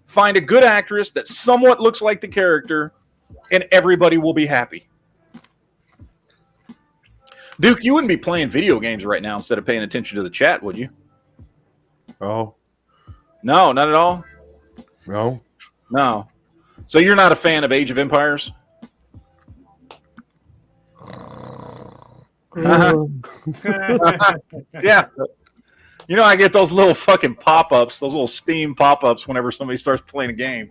[SPEAKER 3] Find a good actress that somewhat looks like the character, and everybody will be happy. Duke, you wouldn't be playing video games right now instead of paying attention to the chat, would you?
[SPEAKER 6] Oh.
[SPEAKER 3] No, not at all?
[SPEAKER 6] No.
[SPEAKER 3] No. So you're not a fan of Age of Empires? Yeah. You know, I get those little fucking pop-ups, those little Steam pop-ups whenever somebody starts playing a game.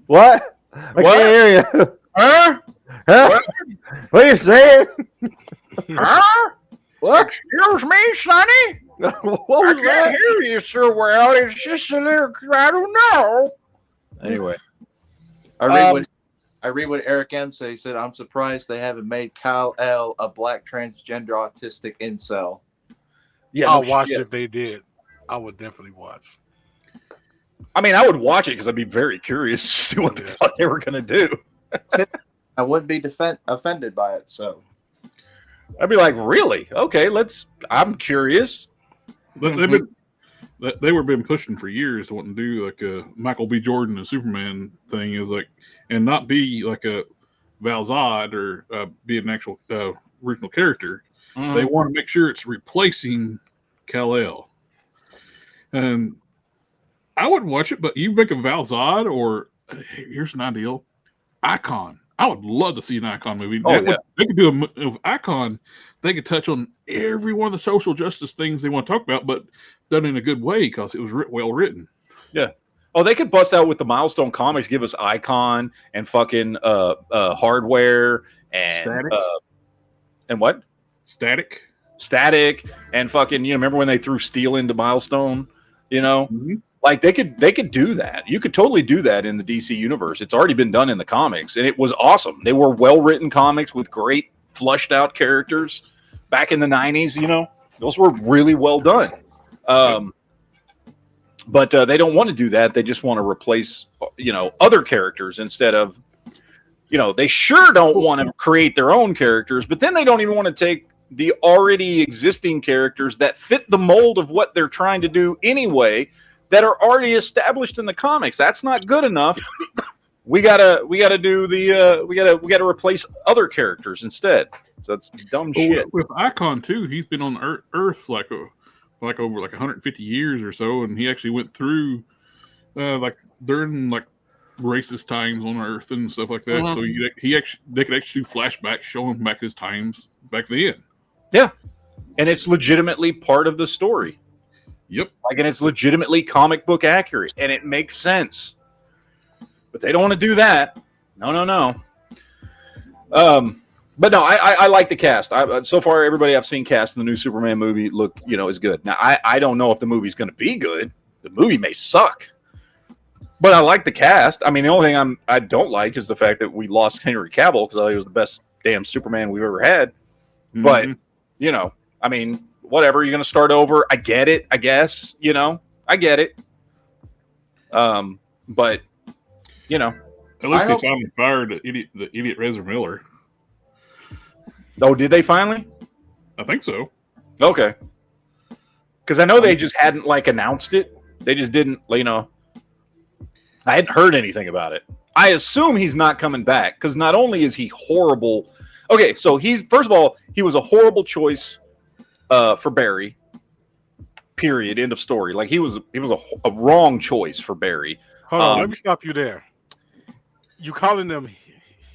[SPEAKER 6] What? I can't hear you.
[SPEAKER 3] Huh?
[SPEAKER 6] Huh? What are you saying?
[SPEAKER 3] Huh?
[SPEAKER 6] What?
[SPEAKER 3] Excuse me, Sonny?
[SPEAKER 6] What was
[SPEAKER 3] I can't
[SPEAKER 6] that?
[SPEAKER 3] hear you so well. It's just a little, I don't know. Anyway.
[SPEAKER 7] I read what Eric M said. He said, I'm surprised they haven't made Kal El a black transgender autistic incel.
[SPEAKER 3] Yeah,
[SPEAKER 5] I'll watch if they did. I would definitely watch.
[SPEAKER 3] I mean, I would watch it because I'd be very curious to see what the fuck they were going to do.
[SPEAKER 7] I wouldn't be offended by it, so.
[SPEAKER 3] I'd be like, really? Okay, I'm curious.
[SPEAKER 4] But they were been pushing for years to want to do like a Michael B. Jordan and Superman thing is like, and not be like a Val Zod or be an actual original character. Mm-hmm. They want to make sure it's replacing Kal-El. And I wouldn't watch it, but you make a Val Zod or here's an ideal Icon. I would love to see an Icon movie. They could do a Icon. They could touch on every one of the social justice things they want to talk about, but done in a good way because it was well written.
[SPEAKER 3] Yeah. Oh, they could bust out with the Milestone Comics, give us Icon and fucking Hardware and
[SPEAKER 4] Static.
[SPEAKER 3] And what? Static and fucking. You know, remember when they threw Steel into Milestone? You know. Mm-hmm. Like they could do that. You could totally do that in the DC universe. It's already been done in the comics, and it was awesome. They were well-written comics with great flushed-out characters back in the 90s. You know, those were really well done. But they don't want to do that. They just want to replace, other characters instead of, they sure don't want to create their own characters, but then they don't even want to take the already existing characters that fit the mold of what they're trying to do anyway, that are already established in the comics. That's not good enough. We gotta replace other characters instead. So that's dumb shit.
[SPEAKER 4] With Icon too, he's been on Earth like over 150 years or so, and he actually went through during racist times on Earth and stuff like that. Mm-hmm. So they could actually do flashbacks showing back his times back then.
[SPEAKER 3] Yeah, and it's legitimately part of the story.
[SPEAKER 4] Yep.
[SPEAKER 3] And it's legitimately comic book accurate, and it makes sense. But they don't want to do that. No. But no, I like the cast. So far, everybody I've seen cast in the new Superman movie is good. Now, I don't know if the movie's going to be good. The movie may suck. But I like the cast. I mean, the only thing I don't like is the fact that we lost Henry Cavill because I thought he was the best damn Superman we've ever had. Mm-hmm. But, I mean, whatever, you're going to start over. I get it, I guess. I get it. But,
[SPEAKER 4] At least they finally fired the idiot Ezra Miller.
[SPEAKER 3] Oh, did they finally?
[SPEAKER 4] I think so.
[SPEAKER 3] Okay. Because I know they just hadn't announced it. They just didn't, I hadn't heard anything about it. I assume he's not coming back because not only is he horrible. Okay, so first of all, he was a horrible choice for Barry. Period. End of story. He was a wrong choice for Barry.
[SPEAKER 5] Hold on, let me stop you there. You calling them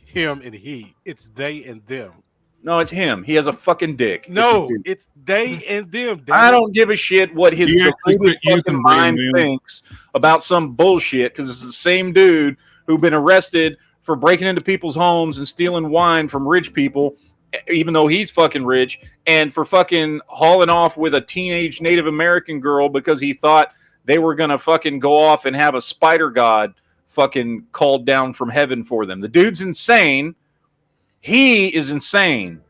[SPEAKER 5] him and he? It's they and them.
[SPEAKER 3] No, it's him. He has a fucking dick.
[SPEAKER 5] No, it's they and them.
[SPEAKER 3] I don't give a shit what his fucking mind thinks about some bullshit because it's the same dude who's been arrested for breaking into people's homes and stealing wine from rich people, even though he's fucking rich, and for fucking hauling off with a teenage Native American girl because he thought they were going to fucking go off and have a spider god fucking called down from heaven for them. The dude's insane. He is insane.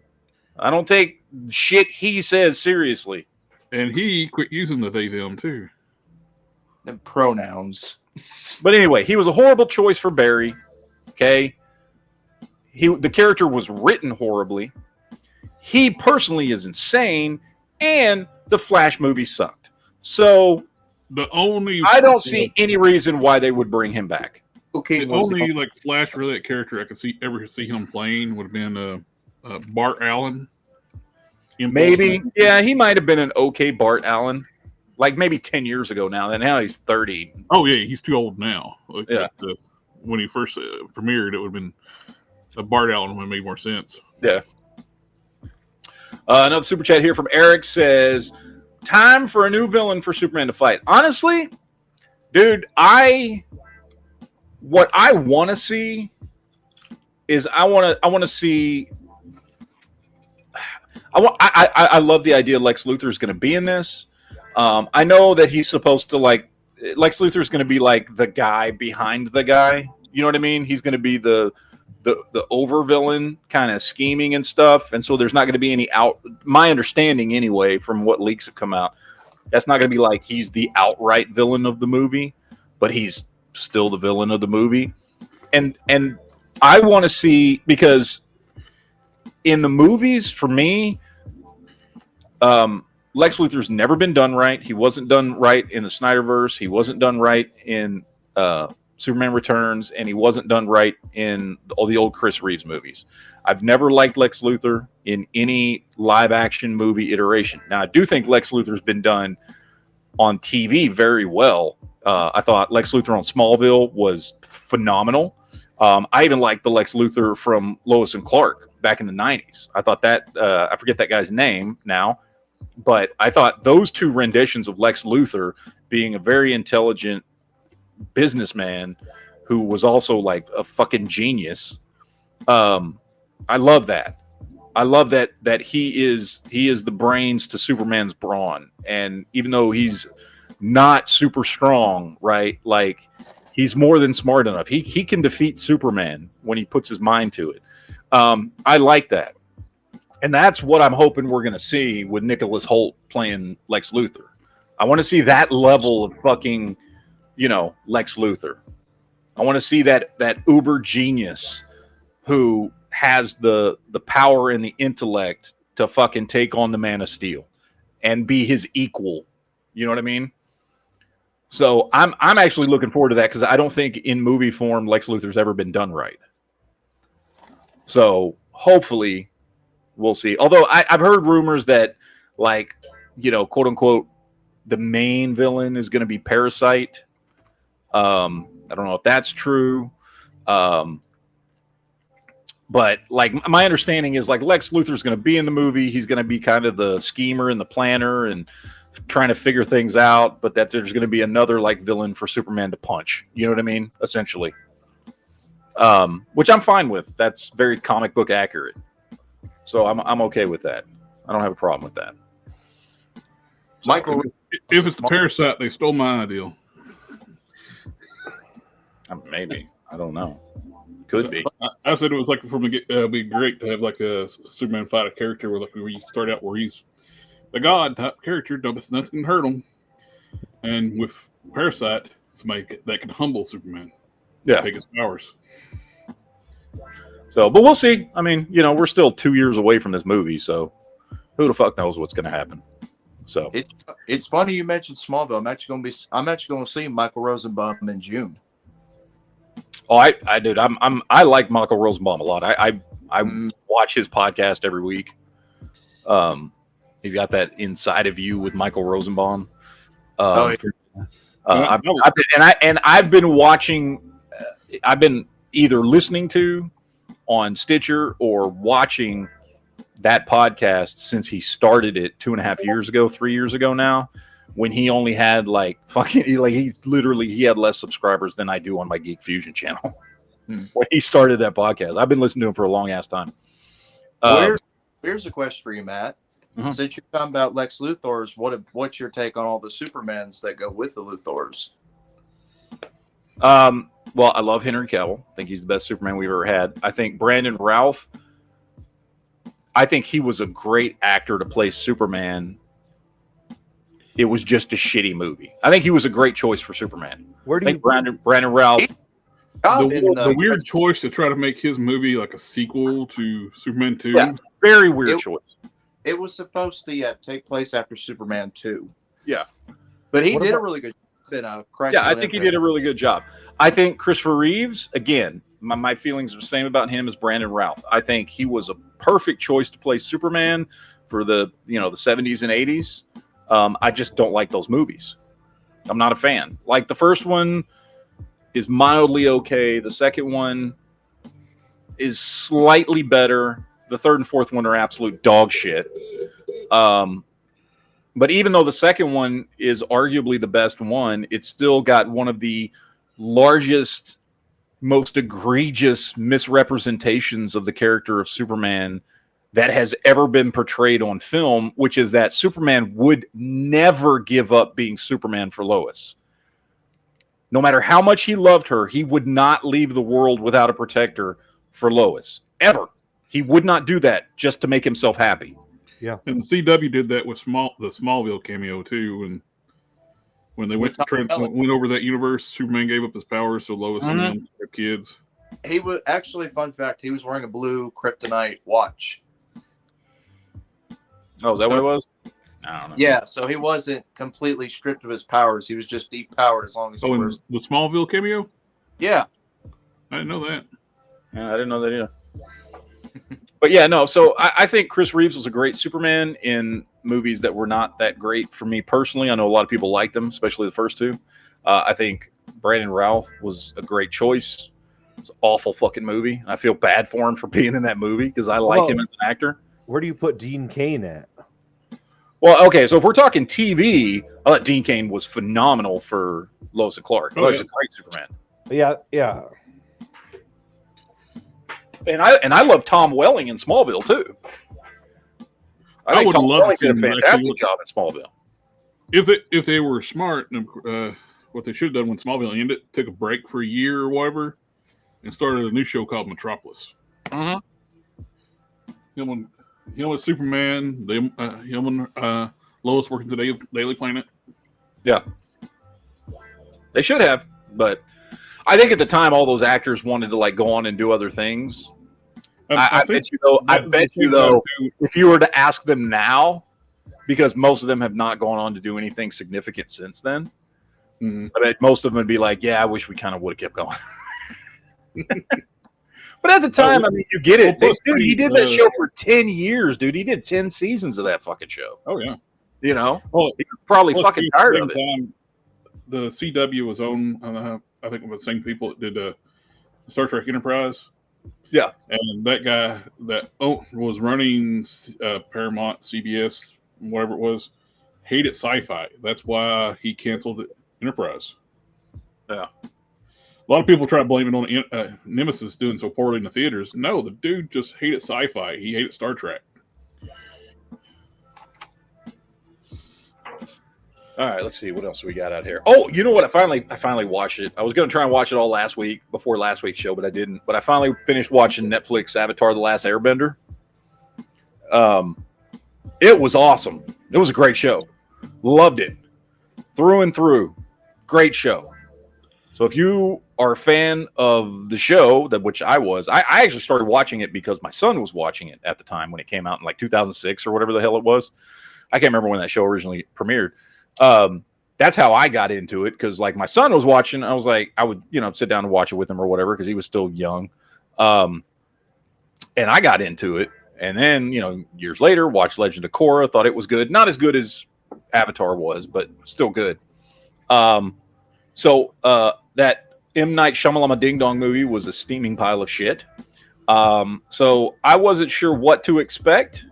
[SPEAKER 3] I don't take shit he says seriously.
[SPEAKER 4] And he quit using the they, them, too.
[SPEAKER 7] The pronouns.
[SPEAKER 3] But anyway, he was a horrible choice for Barry. Okay? The character was written horribly. He personally is insane. and the Flash movie sucked. So I don't see any reason why they would bring him back.
[SPEAKER 7] Okay,
[SPEAKER 4] the only like Flash related character I could ever see him playing would have been Bart Allen.
[SPEAKER 3] Maybe, yeah, he might have been an okay Bart Allen, like maybe 10 years ago now. And now he's 30.
[SPEAKER 4] Oh yeah, he's too old now.
[SPEAKER 3] Yeah.
[SPEAKER 4] When he first premiered, it would have been Bart Allen would have made more sense.
[SPEAKER 3] Yeah. Another super chat here from Eric says, "Time for a new villain for Superman to fight." Honestly, dude, what I want to see is I want to see. I love the idea Lex Luthor is going to be in this. I know that he's supposed to Lex Luthor is going to be like the guy behind the guy. You know what I mean? He's going to be the over villain, kind of scheming and stuff. And so there's not going to be any my understanding anyway, from what leaks have come out, that's not going to be like he's the outright villain of the movie, but he's still the villain of the movie. And I want to see, because in the movies, for me, Lex Luthor's never been done right. He wasn't done right in the Snyderverse. He wasn't done right in Superman Returns, and he wasn't done right in all the old Chris Reeves movies. I've never liked Lex Luthor in any live-action movie iteration. Now, I do think Lex Luthor's been done on TV very well. I thought Lex Luthor on Smallville was phenomenal. I even liked the Lex Luthor from Lois and Clark back in the 90s. I thought that, I forget that guy's name now, but I thought those two renditions of Lex Luthor, being a very intelligent businessman who was also like a fucking genius, I love that. I love that he is the brains to Superman's brawn, and even though he's not super strong, right? Like, he's more than smart enough. He can defeat Superman when he puts his mind to it. I like that. And that's what I'm hoping we're going to see with Nicholas Hoult playing Lex Luthor. I want to see that level of fucking, Lex Luthor. I want to see that uber genius who has the power and the intellect to fucking take on the Man of Steel and be his equal. You know what I mean? So I'm actually looking forward to that, because I don't think in movie form Lex Luthor's ever been done right. So hopefully we'll see. Although I've heard rumors that, like, quote unquote, the main villain is going to be Parasite. I don't know if that's true. But like, my understanding is, like, Lex Luthor's going to be in the movie. He's going to be kind of the schemer and the planner and trying to figure things out, but that there's going to be another like villain for Superman to punch. You know what I mean? Essentially. Which I'm fine with. That's very comic book accurate. So I'm okay with that. I don't have a problem with that.
[SPEAKER 7] Michael,
[SPEAKER 4] if it's the Parasite, they stole my idea.
[SPEAKER 3] Maybe. I don't know. Could be.
[SPEAKER 4] I said it was like it'd be great to have like a Superman fight a character where you start out where he's the god type character, nothing can hurt him. And with Parasite, somebody that can humble Superman.
[SPEAKER 3] Yeah.
[SPEAKER 4] Take his powers.
[SPEAKER 3] So, but we'll see. I mean, we're still 2 years away from this movie, so who the fuck knows what's going to happen? So
[SPEAKER 7] it's funny you mentioned Smallville. I'm actually going to see Michael Rosenbaum in June.
[SPEAKER 3] Oh, I did. I like Michael Rosenbaum a lot. I watch his podcast every week. He's got that Inside of You with Michael Rosenbaum. I've been watching. I've been either listening to on Stitcher or watching that podcast since he started it 2.5 years ago, 3 years ago now, when he only had like he had less subscribers than I do on my Geek Fusion channel. When he started that podcast, I've been listening to him for a long ass time.
[SPEAKER 7] Here's a question for you, Matt.
[SPEAKER 3] Mm-hmm.
[SPEAKER 7] Since you're talking about Lex Luthor's, what's your take on all the Supermans that go with the Luthors?
[SPEAKER 3] Well, I love Henry Cavill. I think he's the best Superman we've ever had. I think Brandon Routh, I think he was a great actor to play Superman. It was just a shitty movie. I think he was a great choice for Superman.
[SPEAKER 6] Where do you
[SPEAKER 3] Brandon Routh?
[SPEAKER 4] The weird choice to try to make his movie like a sequel to Superman 2.
[SPEAKER 3] Yeah, very weird choice.
[SPEAKER 7] It was supposed to take place after Superman 2.
[SPEAKER 3] Yeah.
[SPEAKER 7] But he did a really good job.
[SPEAKER 3] I think he did a really good job. I think Christopher Reeves, again, my feelings are the same about him as Brandon Routh. I think he was a perfect choice to play Superman for the 70s and 80s. I just don't like those movies. I'm not a fan. Like, the first one is mildly okay. The second one is slightly better. The third and fourth one are absolute dog shit. But even though the second one is arguably the best one, it's still got one of the largest, most egregious misrepresentations of the character of Superman that has ever been portrayed on film, which is that Superman would never give up being Superman for Lois. No matter how much he loved her, he would not leave the world without a protector for Lois. Ever. He would not do that just to make himself happy.
[SPEAKER 6] Yeah.
[SPEAKER 4] And the CW did that with the Smallville cameo, too. And when they went over that universe, Superman gave up his powers so Lois and them their kids.
[SPEAKER 7] He was actually, fun fact, he was wearing a blue kryptonite watch.
[SPEAKER 3] Oh, is that what it was? I don't know.
[SPEAKER 7] Yeah, so he wasn't completely stripped of his powers. He was just depowered as long as he was.
[SPEAKER 4] The Smallville cameo?
[SPEAKER 7] Yeah.
[SPEAKER 4] I didn't know that.
[SPEAKER 3] Yeah, I didn't know that either. But yeah, no. So I think Chris Reeves was a great Superman in movies that were not that great for me personally. I know a lot of people liked them, especially the first two. I think Brandon Routh was a great choice. It's an awful fucking movie. I feel bad for him for being in that movie because I like him as an actor.
[SPEAKER 6] Where do you put Dean Cain at?
[SPEAKER 3] Well, okay, so if we're talking TV, I thought Dean Cain was phenomenal for Lois and Clark. He was a great Superman.
[SPEAKER 6] Yeah.
[SPEAKER 3] And I love Tom Welling in Smallville too. I think Tom Welling did a fantastic job in Smallville.
[SPEAKER 4] If they were smart, what they should have done when Smallville ended, took a break for a year or whatever, and started a new show called Metropolis.
[SPEAKER 3] Uh-huh.
[SPEAKER 4] Him and Superman, him and Lois working the Daily Planet. Yeah,
[SPEAKER 3] they should have, but I think at the time all those actors wanted to go on and do other things. I bet you though, if you were to ask them now, because most of them have not gone on to do anything significant since then, I bet most of them would be like, "Yeah, I wish we kind of would have kept going." But at the time, I mean, you get it. Dude, he did that show for 10 years, dude. He did 10 seasons of that fucking show.
[SPEAKER 4] Oh, yeah.
[SPEAKER 3] He was probably fucking tired of it.
[SPEAKER 4] The CW was on, I think, with the same people that did Star Trek Enterprise.
[SPEAKER 3] Yeah.
[SPEAKER 4] And that guy that was running Paramount, CBS, whatever it was, hated sci-fi. That's why he canceled Enterprise.
[SPEAKER 3] Yeah.
[SPEAKER 4] A lot of people try to blame it on Nemesis doing so poorly in the theaters. No, the dude just hated sci-fi. He hated Star Trek.
[SPEAKER 3] All right, let's see what else we got out here. Oh, you know what? I finally watched it. I was going to try and watch it all last week before last week's show, but I didn't. But I finally finished watching Netflix Avatar: The Last Airbender. It was awesome. It was a great show. Loved it through and through. Great show. So if you are a fan of the show, which I was, I actually started watching it because my son was watching it at the time when it came out in 2006 or whatever the hell it was. I can't remember when that show originally premiered. That's how I got into it because my son was watching. I was like, I would sit down and watch it with him or whatever because he was still young. And I got into it. And then, years later, watched Legend of Korra, thought it was good. Not as good as Avatar was, but still good. So that M. Night Shyamalan Ding Dong movie was a steaming pile of shit. So I wasn't sure what to expect.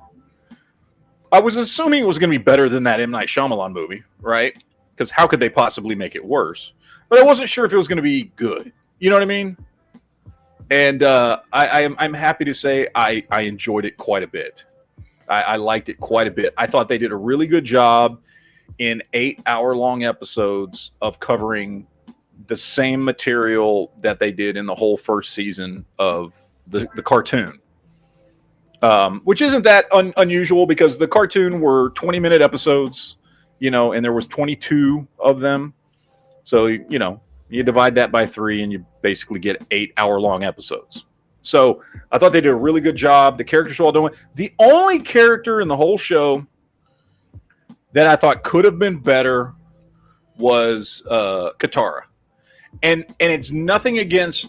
[SPEAKER 3] I was assuming it was going to be better than that M. Night Shyamalan movie, right? Because how could they possibly make it worse? But I wasn't sure if it was going to be good. You know what I mean? And I'm happy to say I enjoyed it quite a bit. I liked it quite a bit. I thought they did a really good job in 8-hour-long episodes of covering the same material that they did in the whole first season of the cartoon. Which isn't that unusual because the cartoon were 20-minute episodes, and there was 22 of them. So, you divide that by 3 and you basically get 8-hour-long episodes. So I thought they did a really good job. The characters were all doing. The only character in the whole show that I thought could have been better was Katara, and it's nothing against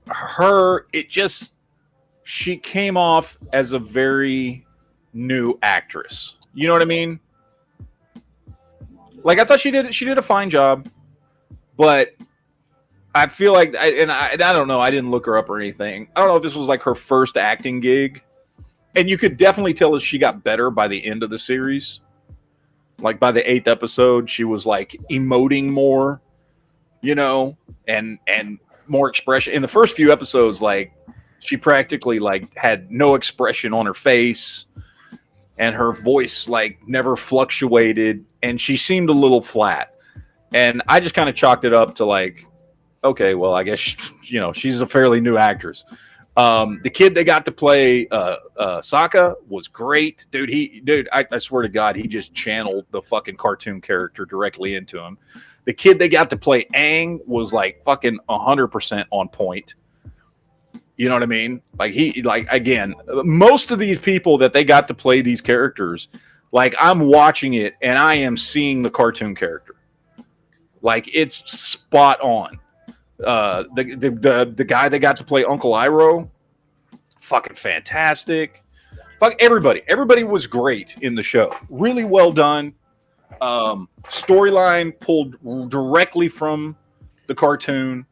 [SPEAKER 3] her. It just she came off as a very new actress. You know what I mean? Like I thought she did a fine job, but I feel like I don't know. I didn't look her up or anything. I don't know if this was like her first acting gig, and you could definitely tell that she got better by the end of the series. Like by the 8th episode, she was like emoting more, you know, and more expression. In the first few episodes, like she practically like had no expression on her face, and her voice like never fluctuated, and she seemed a little flat. And I just kind of chalked it up to like, okay, well, I guess you know she's a fairly new actress. The kid they got to play Sokka was great, dude. I swear to God, he just channeled the fucking cartoon character directly into him. The kid they got to play Aang was like fucking 100% on point. You know what I mean? Like again, most of these people that they got to play these characters, like I'm watching it and I am seeing the cartoon character. Like it's spot on. The guy they got to play Uncle Iroh, fucking fantastic. Fuck everybody was great in the show. Really well done. Storyline pulled directly from the cartoon.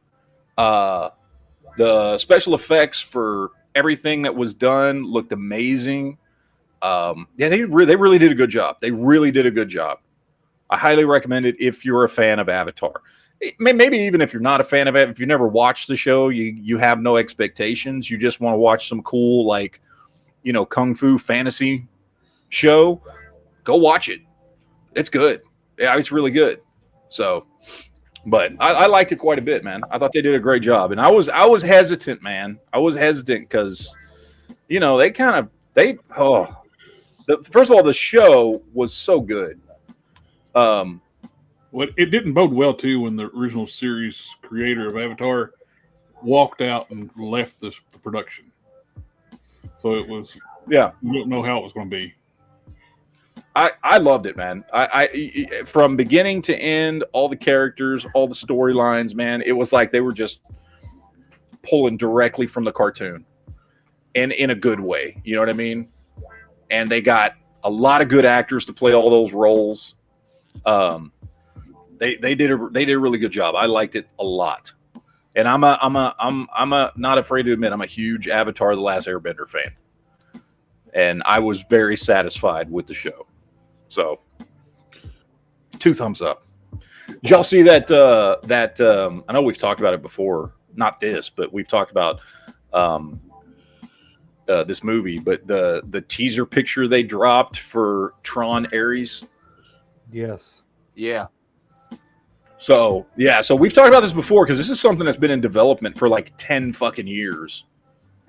[SPEAKER 3] The special effects for everything that was done looked amazing. Yeah, they really did a good job. They really did a good job. I highly recommend it if you're a fan of Avatar. Maybe even if you're not a fan of it, if you never watched the show, you have no expectations. You just want to watch some cool, like, you know, kung fu fantasy show. Go watch it. It's good. Yeah, it's really good. So, but I liked it quite a bit, man. I thought they did a great job, and I was hesitant, man. I was hesitant because, you know, first of all, the show was so good.
[SPEAKER 4] Well, it didn't bode well too when the original series creator of Avatar walked out and left the production. So it was,
[SPEAKER 3] yeah,
[SPEAKER 4] you don't know how it was going to be.
[SPEAKER 3] I loved it, man. I from beginning to end, all the characters, all the storylines, man. It was like they were just pulling directly from the cartoon, and in a good way. You know what I mean? And they got a lot of good actors to play all those roles. They did a really good job. I liked it a lot, and I'm not afraid to admit I'm a huge Avatar: The Last Airbender fan, and I was very satisfied with the show. So, 2 thumbs up. Did y'all see that? I know we've talked about it before. Not this, but we've talked about this movie. But the teaser picture they dropped for Tron Ares.
[SPEAKER 6] Yes.
[SPEAKER 7] Yeah.
[SPEAKER 3] So we've talked about this before because this is something that's been in development for like 10 fucking years.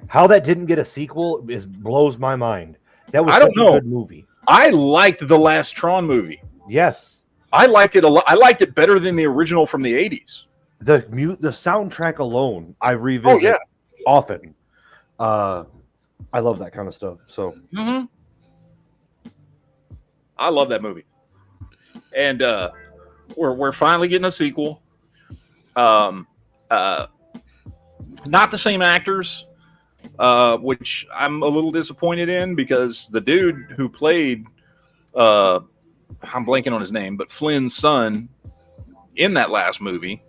[SPEAKER 6] How that didn't get a sequel blows my mind. That was
[SPEAKER 3] I
[SPEAKER 6] such
[SPEAKER 3] don't know.
[SPEAKER 6] a good movie.
[SPEAKER 3] I liked the last Tron movie.
[SPEAKER 6] Yes.
[SPEAKER 3] I liked it a lot. I liked it better than the original from the 80s.
[SPEAKER 6] The soundtrack alone, I revisit often. I love that kind of stuff. So
[SPEAKER 3] I love that movie. And we're finally getting a sequel. Not the same actors, which I'm a little disappointed in because the dude who played, I'm blanking on his name, but Flynn's son in that last movie,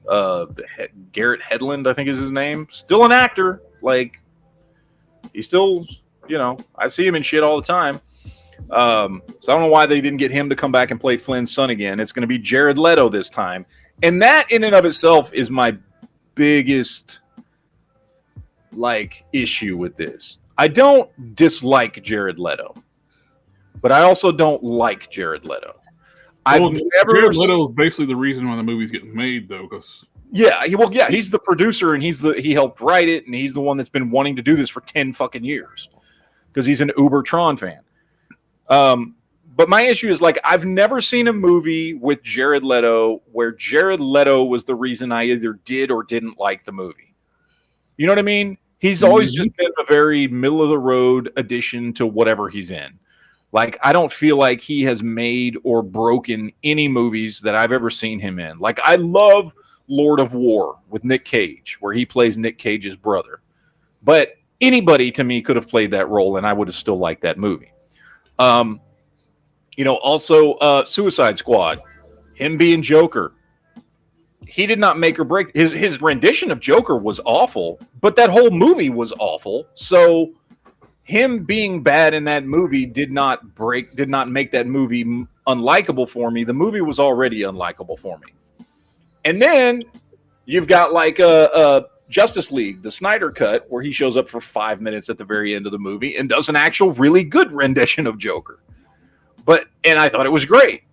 [SPEAKER 3] Garrett Hedlund, I think is his name, still an actor. Like, he's still, you know, I see him in shit all the time. So I don't know why they didn't get him to come back and play Flynn's son again. It's going to be Jared Leto this time. And that in and of itself is my biggest issue with this. I don't dislike Jared Leto, but I also don't like Jared Leto.
[SPEAKER 4] Jared Leto is basically the reason why the movie's getting made, though, because
[SPEAKER 3] he's the producer and he helped write it, and he's the one that's been wanting to do this for 10 fucking years because he's an Uber Tron fan. But my issue is I've never seen a movie with Jared Leto where Jared Leto was the reason I either did or didn't like the movie. You know what I mean? He's always just been a very middle of the road addition to whatever he's in. Like, I don't feel like he has made or broken any movies that I've ever seen him in. Like, I love Lord of War with Nick Cage, where he plays Nick Cage's brother. But anybody to me could have played that role, and I would have still liked that movie. Also Suicide Squad, him being Joker. He did not make or break. His rendition of Joker was awful, but that whole movie was awful. So him being bad in that movie did not make that movie unlikable for me. The movie was already unlikable for me. And then you've got like a Justice League, the Snyder Cut, where he shows up for 5 minutes at the very end of the movie and does an actual really good rendition of Joker. And I thought it was great.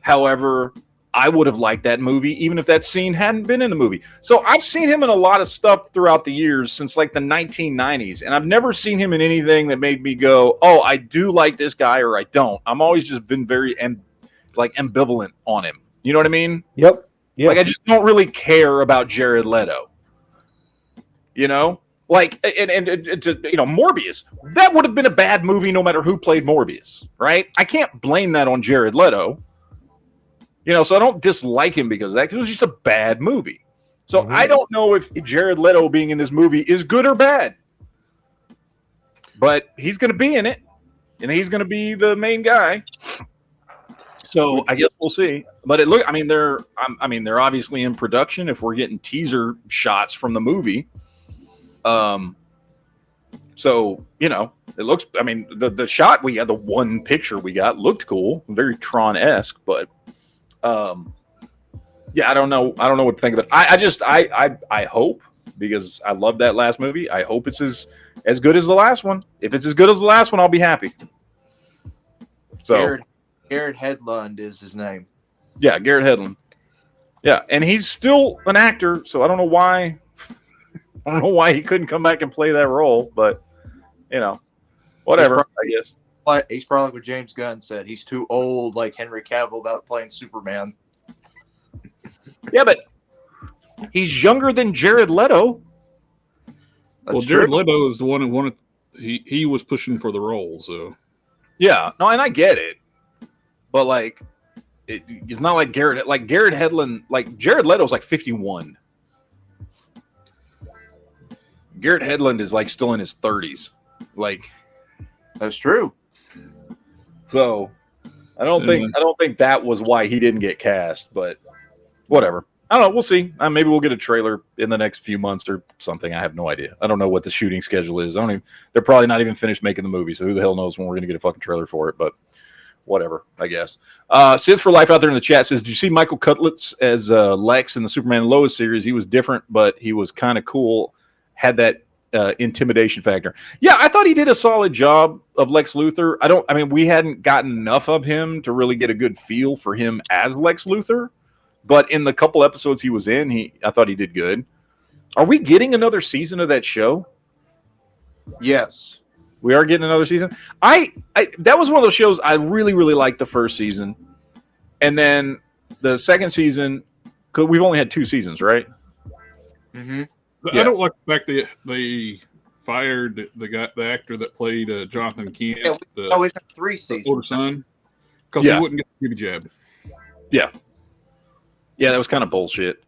[SPEAKER 3] However, I would have liked that movie even if that scene hadn't been in the movie. So I've seen him in a lot of stuff throughout the years since like the 1990s, and I've never seen him in anything that made me go, oh, I do like this guy or I don't. I'm always just been very ambivalent on him. You know what I mean?
[SPEAKER 6] Yep. Yeah.
[SPEAKER 3] Like, I just don't really care about Jared Leto. You know? Like, and Morbius, that would have been a bad movie no matter who played Morbius, right? I can't blame that on Jared Leto. So I don't dislike him because of that, because it was just a bad movie. So I don't know if Jared Leto being in this movie is good or bad. But he's going to be in it, and he's going to be the main guy. So I guess we'll see. But they're obviously in production if we're getting teaser shots from the movie. So, it looks, the shot we had, the one picture we got looked cool, very Tron-esque, but I don't know what to think of it. I hope, because I love that last movie, I hope it's as good as the last one. If it's as good as the last one, I'll be happy. So
[SPEAKER 7] Garrett Hedlund is his name.
[SPEAKER 3] Yeah, Garrett Hedlund. Yeah, and he's still an actor, so I don't know why he couldn't come back and play that role, but whatever, I guess.
[SPEAKER 7] He's probably like what James Gunn said. He's too old, like Henry Cavill, about playing Superman.
[SPEAKER 3] Yeah, but he's younger than Jared Leto.
[SPEAKER 4] Jared Leto is the one who wanted. He was pushing for the role, so.
[SPEAKER 3] Yeah, no, and I get it, but like, it's not like Garrett Hedlund. Like Jared Leto's like 51. Garrett Hedlund is like still in his 30s. Like,
[SPEAKER 7] that's true.
[SPEAKER 3] So I don't think that was why he didn't get cast, but whatever. I don't know. We'll see. Maybe we'll get a trailer in the next few months or something. I have no idea. I don't know what the shooting schedule is. They're probably not even finished making the movie, so who the hell knows when we're going to get a fucking trailer for it, but whatever, I guess. Sith for Life out there in the chat says, did you see Michael Cutlitz as Lex in the Superman and Lois series? He was different, but he was kind of cool. Had that intimidation factor. Yeah, I thought he did a solid job of Lex Luthor. We hadn't gotten enough of him to really get a good feel for him as Lex Luthor, but in the couple episodes he was in, I thought he did good. Are we getting another season of that show?
[SPEAKER 7] Yes.
[SPEAKER 3] We are getting another season. That was one of those shows I really, really liked the first season. And then the second season, because we've only had 2 seasons, right?
[SPEAKER 7] Mm-hmm.
[SPEAKER 4] Yeah. I don't like the fact that they fired the actor that played Jonathan Kent.
[SPEAKER 7] Yeah, we've had 3 seasons.
[SPEAKER 4] Older son, because he wouldn't get the TV jab.
[SPEAKER 3] Yeah. Yeah, that was kind of bullshit.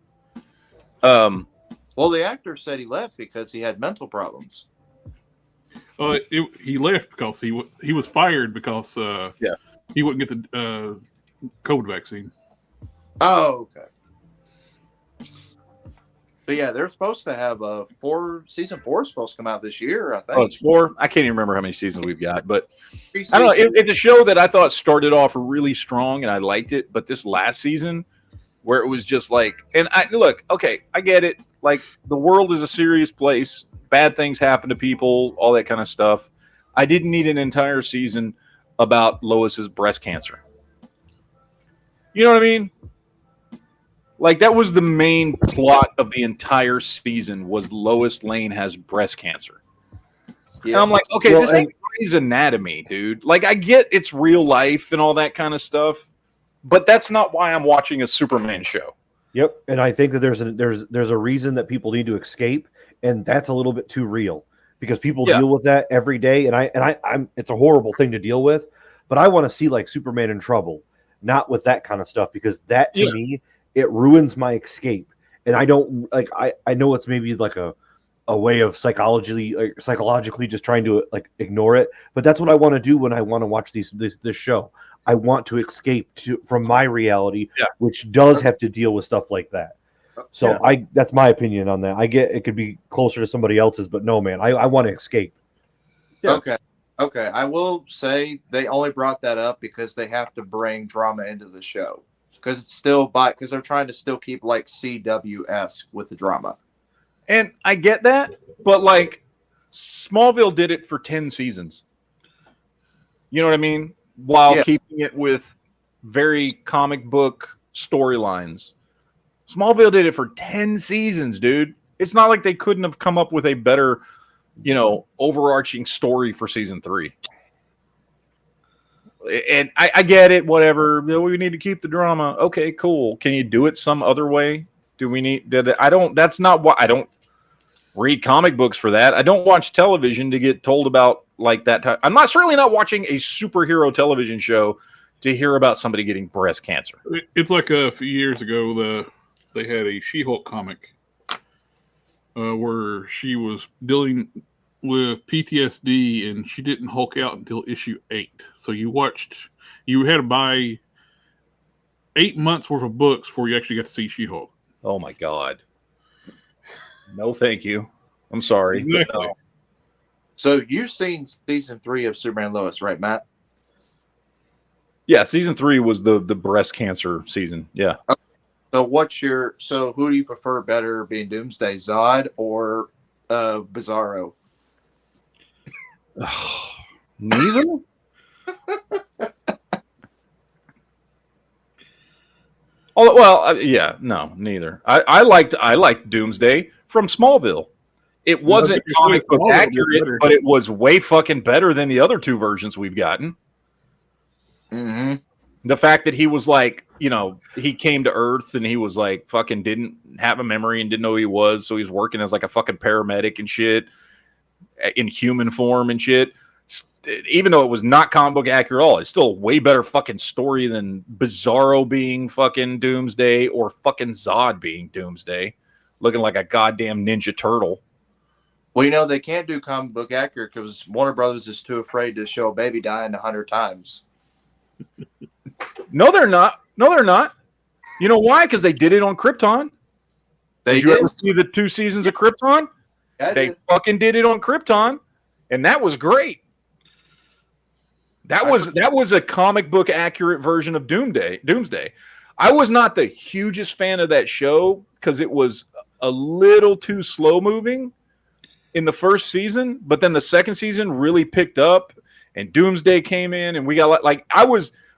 [SPEAKER 7] Well, the actor said he left because he had mental problems.
[SPEAKER 4] He left because he was fired because he wouldn't get the COVID vaccine.
[SPEAKER 7] Oh, okay. But yeah, they're supposed to have season 4 is supposed to come out this year, I think.
[SPEAKER 3] Oh, it's 4? I can't even remember how many seasons we've got, but I don't know. It's a show that I thought started off really strong and I liked it, but this last season where it was just like, and I get it. Like, the world is a serious place. Bad things happen to people, all that kind of stuff. I didn't need an entire season about Lois's breast cancer. You know what I mean? Like, that was the main plot of the entire season, was Lois Lane has breast cancer. Yeah. And I'm like, okay, this ain't Grey's Anatomy, dude. Like, I get it's real life and all that kind of stuff, but that's not why I'm watching a Superman show.
[SPEAKER 6] Yep, and I think that there's a reason that people need to escape, and that's a little bit too real because people
[SPEAKER 3] Yeah.
[SPEAKER 6] deal with that every day, and I'm it's a horrible thing to deal with, but I want to see like Superman in trouble, not with that kind of stuff, because that to me it ruins my escape, and I don't like I know it's maybe like a way of psychologically just trying to like ignore it, but that's what I want to do when I want to watch this show. I want to escape from my reality, which does have to deal with stuff like that. So that's my opinion on that. I get it could be closer to somebody else's, but no, man, I want to escape.
[SPEAKER 3] Yeah.
[SPEAKER 7] Okay. I will say they only brought that up because they have to bring drama into the show because it's still because they're trying to still keep like CW-esque with the drama.
[SPEAKER 3] And I get that, but like Smallville did it for 10 seasons. You know what I mean? While keeping it with very comic book storylines. Smallville did it for 10 seasons, dude. It's not like they couldn't have come up with a better, overarching story for season 3. And I get it, whatever. We need to keep the drama. Okay, cool. Can you do it some other way? That's not what I don't read comic books for that. I don't watch television to get told about like that. I'm certainly not watching a superhero television show to hear about somebody getting breast cancer.
[SPEAKER 4] It's like a few years ago, they had a She-Hulk comic where she was dealing with PTSD and she didn't Hulk out until issue 8. So you had to buy 8 months worth of books before you actually got to see She-Hulk.
[SPEAKER 3] Oh my God. No, thank you. I'm sorry.
[SPEAKER 4] Exactly.
[SPEAKER 3] No.
[SPEAKER 7] So you've seen season 3 of Superman Lois, right, Matt?
[SPEAKER 3] Yeah, season 3 was the breast cancer season. Yeah.
[SPEAKER 7] So who do you prefer better, being Doomsday, Zod or Bizarro?
[SPEAKER 3] Neither. Neither. I liked Doomsday from Smallville. It wasn't comic book accurate, but it was way fucking better than the other 2 versions we've gotten.
[SPEAKER 7] Mm-hmm.
[SPEAKER 3] The fact that he was like, he came to Earth and he was like fucking didn't have a memory and didn't know who he was, so he's working as like a fucking paramedic and shit in human form and shit. Even though it was not comic book accurate at all, it's still a way better fucking story than Bizarro being fucking Doomsday or fucking Zod being Doomsday, looking like a goddamn Ninja Turtle.
[SPEAKER 7] Well, they can't do comic book accurate because Warner Brothers is too afraid to show a baby dying 100 times.
[SPEAKER 3] No, they're not. You know why? Because they did it on Krypton. Did you ever see the 2 seasons of Krypton? They fucking did it on Krypton, and that was great. That was a comic book accurate version of Doomsday. I was not the hugest fan of that show because it was a little too slow moving in the first season, but then the second season really picked up, and Doomsday came in, and we got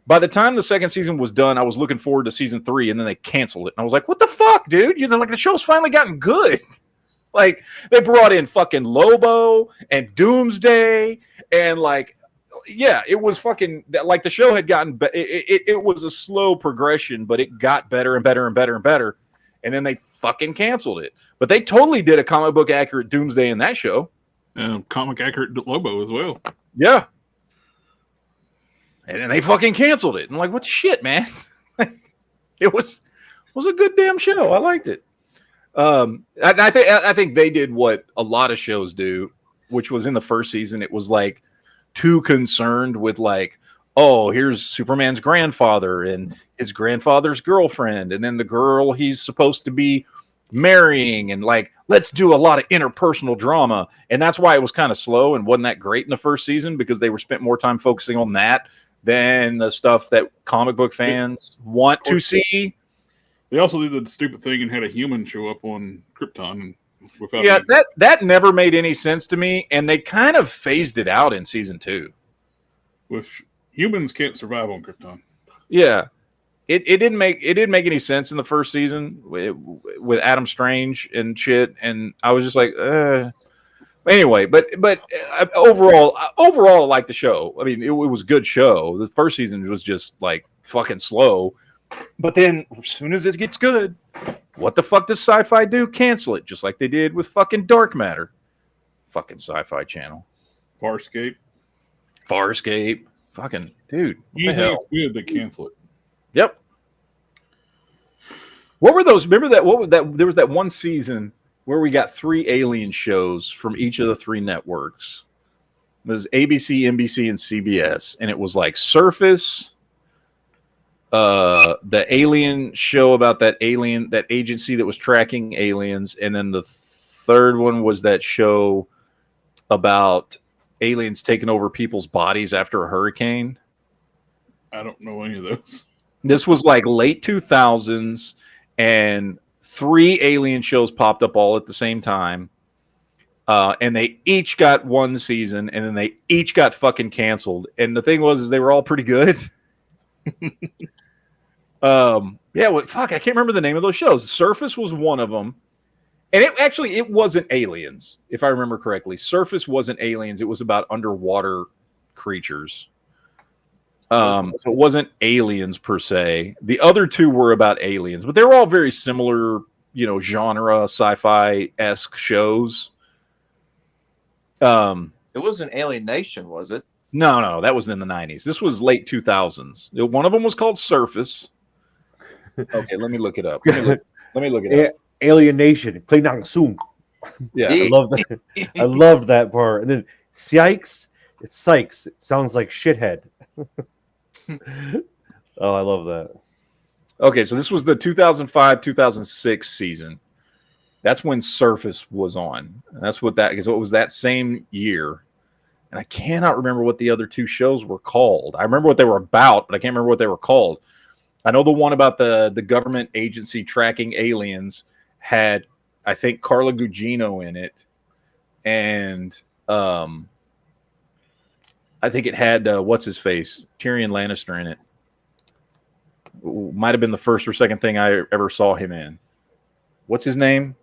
[SPEAKER 3] by the time the second season was done, I was looking forward to season 3, and then they canceled it, and I was like, "What the fuck, dude? The show's finally gotten good." Like they brought in fucking Lobo and Doomsday, and it was fucking like the show had gotten. It was a slow progression, but it got better and better and better and better, and then they fucking canceled it. But they totally did a comic book accurate Doomsday in that show.
[SPEAKER 4] Comic accurate Lobo as well.
[SPEAKER 3] Yeah. And then they fucking canceled it. I'm like, what the shit, man? It was a good damn show. I liked it. I think they did what a lot of shows do, which was in the first season. It was like too concerned with here's Superman's grandfather and his grandfather's girlfriend, and then the girl he's supposed to be marrying, and let's do a lot of interpersonal drama. And that's why it was kind of slow and wasn't that great in the first season, because they were spent more time focusing on that than the stuff that comic book fans want to see.
[SPEAKER 4] They also did the stupid thing and had a human show up on Krypton.
[SPEAKER 3] That never made any sense to me, and they kind of phased it out in season 2.
[SPEAKER 4] Which humans can't survive on Krypton.
[SPEAKER 3] Yeah, it didn't make any sense in the first season with Adam Strange and shit, and I was just like, Anyway, but overall, I like the show. I mean, it was a good show. The first season was just fucking slow, but then as soon as it gets good, What the fuck does Sci-Fi do? Cancel it, just like they did with fucking Dark Matter. Fucking Sci-Fi Channel.
[SPEAKER 4] Farscape.
[SPEAKER 3] Fucking dude. What
[SPEAKER 4] You
[SPEAKER 3] the
[SPEAKER 4] think
[SPEAKER 3] hell?
[SPEAKER 4] it's good, they cancel it.
[SPEAKER 3] Yep. What were those? Remember that? What was that? There was that one season where we got 3 alien shows from each of the 3 networks. It was ABC, NBC, and CBS, and it was like Surface, the alien show about that agency that was tracking aliens, and then the third one was that show about aliens taking over people's bodies after a hurricane.
[SPEAKER 4] I don't know any of those.
[SPEAKER 3] This was like late 2000s, and 3 alien shows popped up all at the same time. And they each got 1 season, and then they each got fucking canceled. And the thing was, is they were all pretty good. Fuck, I can't remember the name of those shows. Surface was one of them. And it wasn't aliens, if I remember correctly. Surface wasn't aliens. It was about underwater creatures. So it wasn't aliens per se. The other 2 were about aliens, but they were all very similar, genre sci-fi-esque shows.
[SPEAKER 7] It wasn't Alien Nation, was it?
[SPEAKER 3] No, that was in the 90s. This was late 2000s. One of them was called Surface. Okay, let me look it up. Let me look it up.
[SPEAKER 6] Alien Nation, play Nang Sung.
[SPEAKER 3] Yeah,
[SPEAKER 6] I love that. I loved that part. And then Sykes, it's Sykes. It sounds like shithead. Oh, I love that.
[SPEAKER 3] Okay, so this was the 2005-2006 season. That's when Surface was on. And that's what that, because it was that same year. And I cannot remember what the other 2 shows were called. I remember what they were about, but I can't remember what they were called. I know the one about the government agency tracking aliens had, I think, Carla Gugino in it. And I think it had, what's his face? Tyrion Lannister in it. Might have been the first or second thing I ever saw him in. What's his name?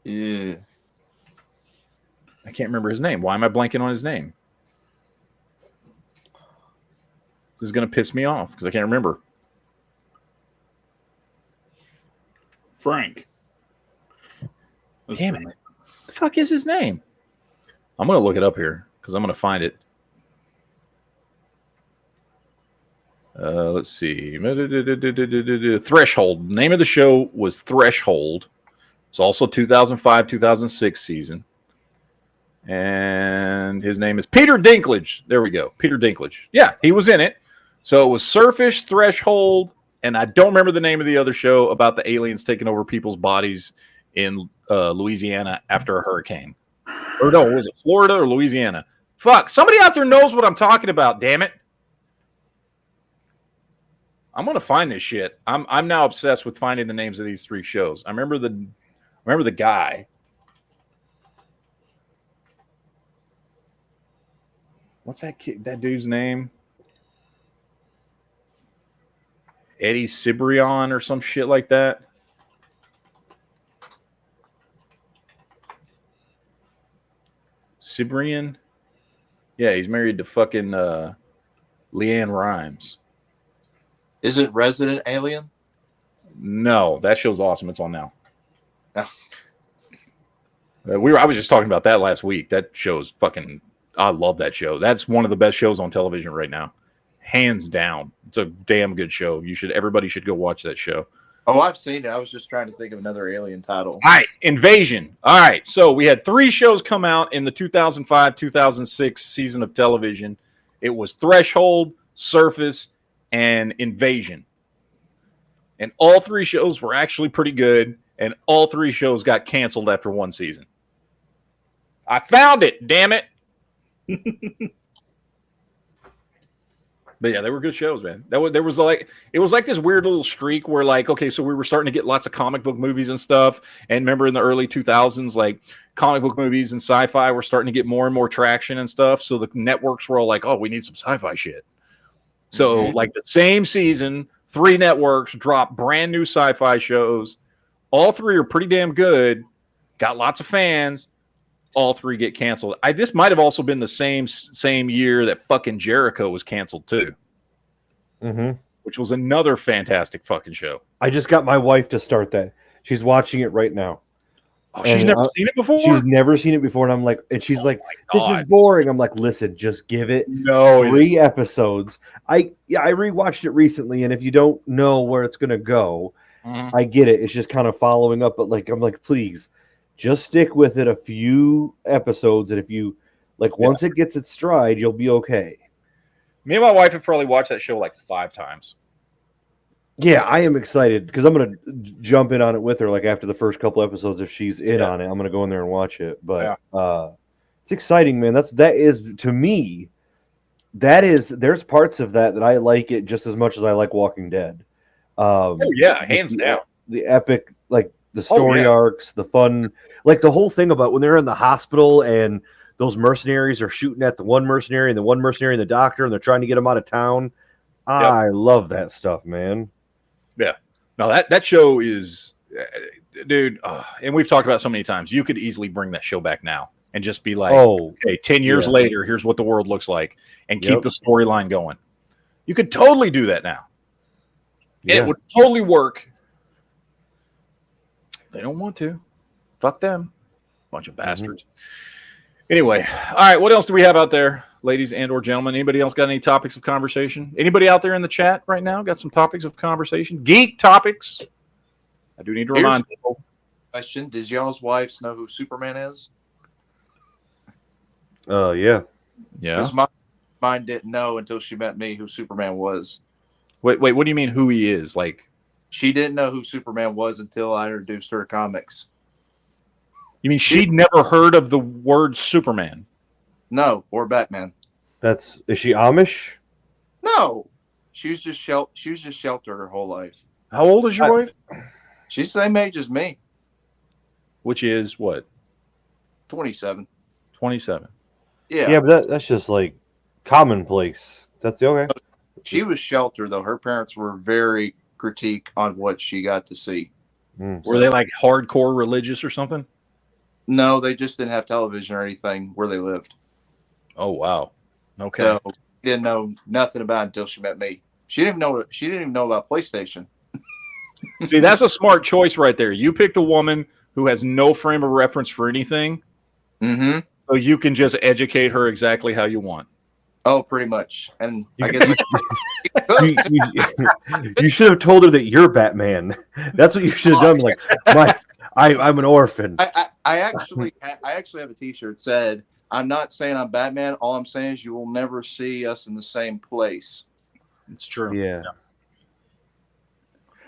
[SPEAKER 7] Yeah.
[SPEAKER 3] I can't remember his name. Why am I blanking on his name? This is going to piss me off because I can't remember.
[SPEAKER 4] Frank.
[SPEAKER 3] Damn it. What the fuck is his name? I'm going to look it up here because I'm going to find it. Let's see. Threshold. The name of the show was Threshold. It's also 2005-2006 season. And his name is Peter Dinklage. There we go. Peter Dinklage. Yeah, he was in it. So it was Surface, Threshold, and I don't remember the name of the other show about the aliens taking over people's bodies in Louisiana after a hurricane. Or no, was it Florida or Louisiana? Fuck. Somebody out there knows what I'm talking about, damn it. I'm gonna find this shit. I'm now obsessed with finding the names of these 3 shows. I remember the guy. What's that dude's name? Eddie Cibrian or some shit like that. Cibrian? Yeah, he's married to fucking Leanne Rimes.
[SPEAKER 7] Is it Resident Alien?
[SPEAKER 3] No, that show's awesome. It's on now. I was just talking about that last week. That show's fucking. I love that show. That's one of the best shows on television right now, hands down. It's a damn good show. Everybody should go watch that show.
[SPEAKER 7] Oh, I've seen it. I was just trying to think of another Alien title.
[SPEAKER 3] All right, Invasion. All right, so we had 3 shows come out in the 2005-2006 season of television. It was Threshold, Surface, and Invasion. And all 3 shows were actually pretty good, and all 3 shows got canceled after 1 season. I found it, damn it. But yeah, they were good shows, man. It was like this weird little streak where, like, okay, so we were starting to get lots of comic book movies and stuff. And remember in the early 2000s, like comic book movies and sci-fi were starting to get more and more traction and stuff. So the networks were all like, oh, we need some sci-fi shit. So like the same season, 3 networks dropped brand new sci-fi shows. All 3 are pretty damn good. Got lots of fans. All 3 get canceled. This might have also been the same year that fucking Jericho was canceled too.
[SPEAKER 6] Mm-hmm.
[SPEAKER 3] which was another fantastic fucking show.
[SPEAKER 6] I just got my wife to start that. She's watching it right now.
[SPEAKER 3] Oh, she's never seen it before?
[SPEAKER 6] She's never seen it before, and I'm like, and she's like, this is boring. I'm like, listen, just give it 3 episodes. I rewatched it recently, and if you don't know where it's gonna go, I get it. It's just kind of following up, but like, I'm like, please, just stick with it a few episodes, and if you like, once it gets its stride, you'll be okay.
[SPEAKER 3] Me and my wife have probably watched that show like 5 times.
[SPEAKER 6] Yeah, I am excited because I'm going to jump in on it with her like after the first couple episodes. If she's in on it, I'm going to go in there and watch it. But it's exciting, man. That is to me, there's parts of that I like it just as much as I like Walking Dead.
[SPEAKER 3] Hands down.
[SPEAKER 6] The epic, like the story arcs, the fun, like the whole thing about when they're in the hospital and those mercenaries are shooting at the one mercenary and the doctor, and they're trying to get him out of town. I love that stuff, man.
[SPEAKER 3] Yeah. No, that show is, dude, and we've talked about it so many times. You could easily bring that show back now and just be like, okay, 10 years later, here's what the world looks like, and keep the storyline going. You could totally do that now. And it would totally work. They don't want to. Fuck them. Bunch of bastards. Anyway, all right, what else do we have out there, ladies and or gentlemen? Anybody else got any topics of conversation? Anybody out there in the chat right now got some topics of conversation? Geek topics. I do need to remind people.
[SPEAKER 7] Question: does y'all's wives know who Superman is?
[SPEAKER 6] Yeah.
[SPEAKER 7] Because mine didn't know until she met me who Superman was.
[SPEAKER 3] Wait, what do you mean who he is? Like,
[SPEAKER 7] she didn't know who Superman was until I introduced her to comics.
[SPEAKER 3] You mean she'd never heard of the word Superman?
[SPEAKER 7] No, or Batman.
[SPEAKER 6] Is she Amish?
[SPEAKER 7] No, she was just sheltered her whole life.
[SPEAKER 3] How old is your wife?
[SPEAKER 7] She's the same age as me.
[SPEAKER 3] Which is what?
[SPEAKER 7] 27.
[SPEAKER 3] 27.
[SPEAKER 7] Yeah.
[SPEAKER 6] Yeah, but that's just like commonplace. That's okay.
[SPEAKER 7] She was sheltered though. Her parents were very critique on what she got to see.
[SPEAKER 3] Were they like hardcore religious or something?
[SPEAKER 7] No, they just didn't have television or anything where they lived.
[SPEAKER 3] Oh wow. Okay.
[SPEAKER 7] So she didn't know nothing about it until she met me. She didn't even know about PlayStation.
[SPEAKER 3] See, that's a smart choice right there. You picked a woman who has no frame of reference for anything. So you can just educate her exactly how you want.
[SPEAKER 7] Oh, pretty much. And I guess
[SPEAKER 6] you should have told her that you're Batman. That's what you should have done. Like, I'm an orphan.
[SPEAKER 7] I actually have a T-shirt that said, "I'm not saying I'm Batman. All I'm saying is you will never see us in the same place."
[SPEAKER 3] It's true.
[SPEAKER 6] Yeah.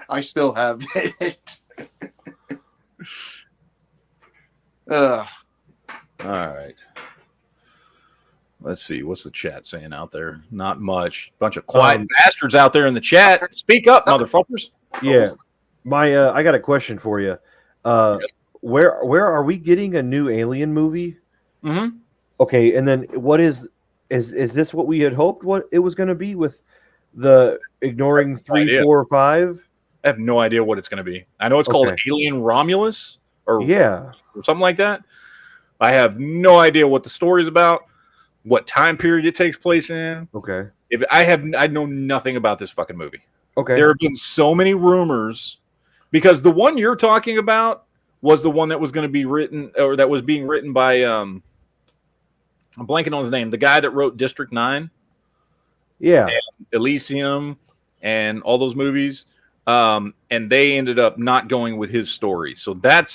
[SPEAKER 7] I still have it.
[SPEAKER 3] All right. Let's see. What's the chat saying out there? Not much. Bunch of quiet bastards out there in the chat. Speak up, motherfuckers.
[SPEAKER 6] Yeah. I got a question for you. Where are we getting a new Alien movie? Okay, and then what is this what we had hoped what it was going to be with the ignoring 3, 4, or 5?
[SPEAKER 3] I have no idea what it's going to be. I know it's called Alien Romulus or something like that. I have no idea what the story is about, what time period it takes place in.
[SPEAKER 6] Okay.
[SPEAKER 3] I know nothing about this fucking movie.
[SPEAKER 6] Okay.
[SPEAKER 3] There have been so many rumors because the one you're talking about was the one that was going to be written or that was being written by I'm blanking on his name, the guy that wrote District 9.
[SPEAKER 6] Yeah.
[SPEAKER 3] And Elysium and all those movies. And they ended up not going with his story. So that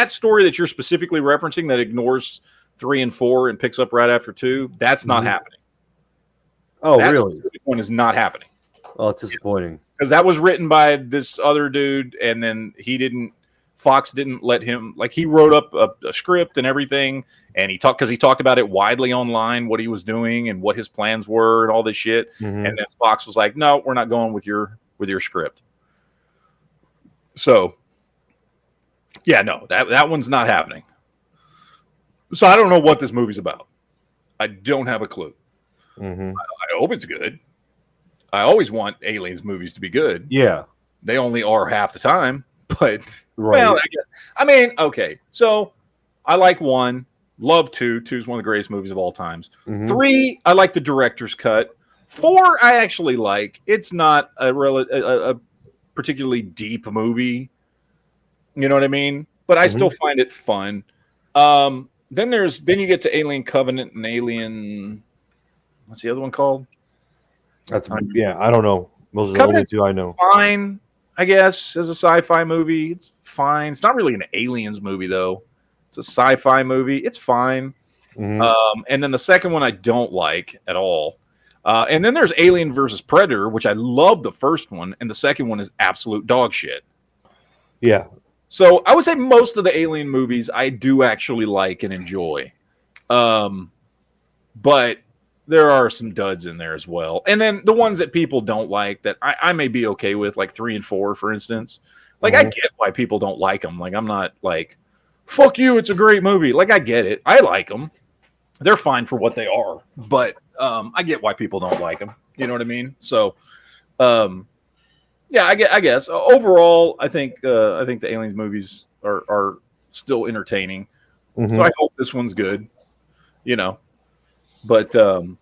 [SPEAKER 3] story that you're specifically referencing that ignores 3 and 4 and picks up right after 2, that's not happening.
[SPEAKER 6] Oh, really?
[SPEAKER 3] That one is not happening.
[SPEAKER 6] Oh, it's disappointing.
[SPEAKER 3] Because that was written by this other dude, and then Fox didn't let him, like, he wrote up a script and everything, and he talked about it widely online, what he was doing and what his plans were and all this shit. And then Fox was like, no, we're not going with your script. So, yeah, no, that one's not happening. So I don't know what this movie's about. I don't have a clue. I hope it's good. I always want Aliens movies to be good.
[SPEAKER 6] Yeah.
[SPEAKER 3] They only are half the time, but well, I mean, okay. So I like 1, love 2. 2 is one of the greatest movies of all times. 3, I like the director's cut. 4 I actually like. It's not a particularly deep movie. You know what I mean? But I still find it fun. Then you get to Alien Covenant and Alien. What's the other one called?
[SPEAKER 6] I don't know. Those are the only two I know.
[SPEAKER 3] Fine, I guess, as a sci-fi movie. It's fine. It's not really an aliens movie though. It's a sci-fi movie. It's fine. And then the second one I don't like at all. And then there's Alien versus Predator, which I love the first one, and the second one is absolute dog shit.
[SPEAKER 6] Yeah.
[SPEAKER 3] So I would say most of the Alien movies I do actually like and enjoy. But there are some duds in there as well. And then the ones that people don't like that I may be okay with, like 3 and 4, for instance. Like, I get why people don't like them. Like, I'm not like, fuck you, it's a great movie. Like, I get it. I like them. They're fine for what they are. But I get why people don't like them. You know what I mean? So, yeah, I guess. Overall, I think the Aliens movies are still entertaining. So I hope this one's good. You know. But I don't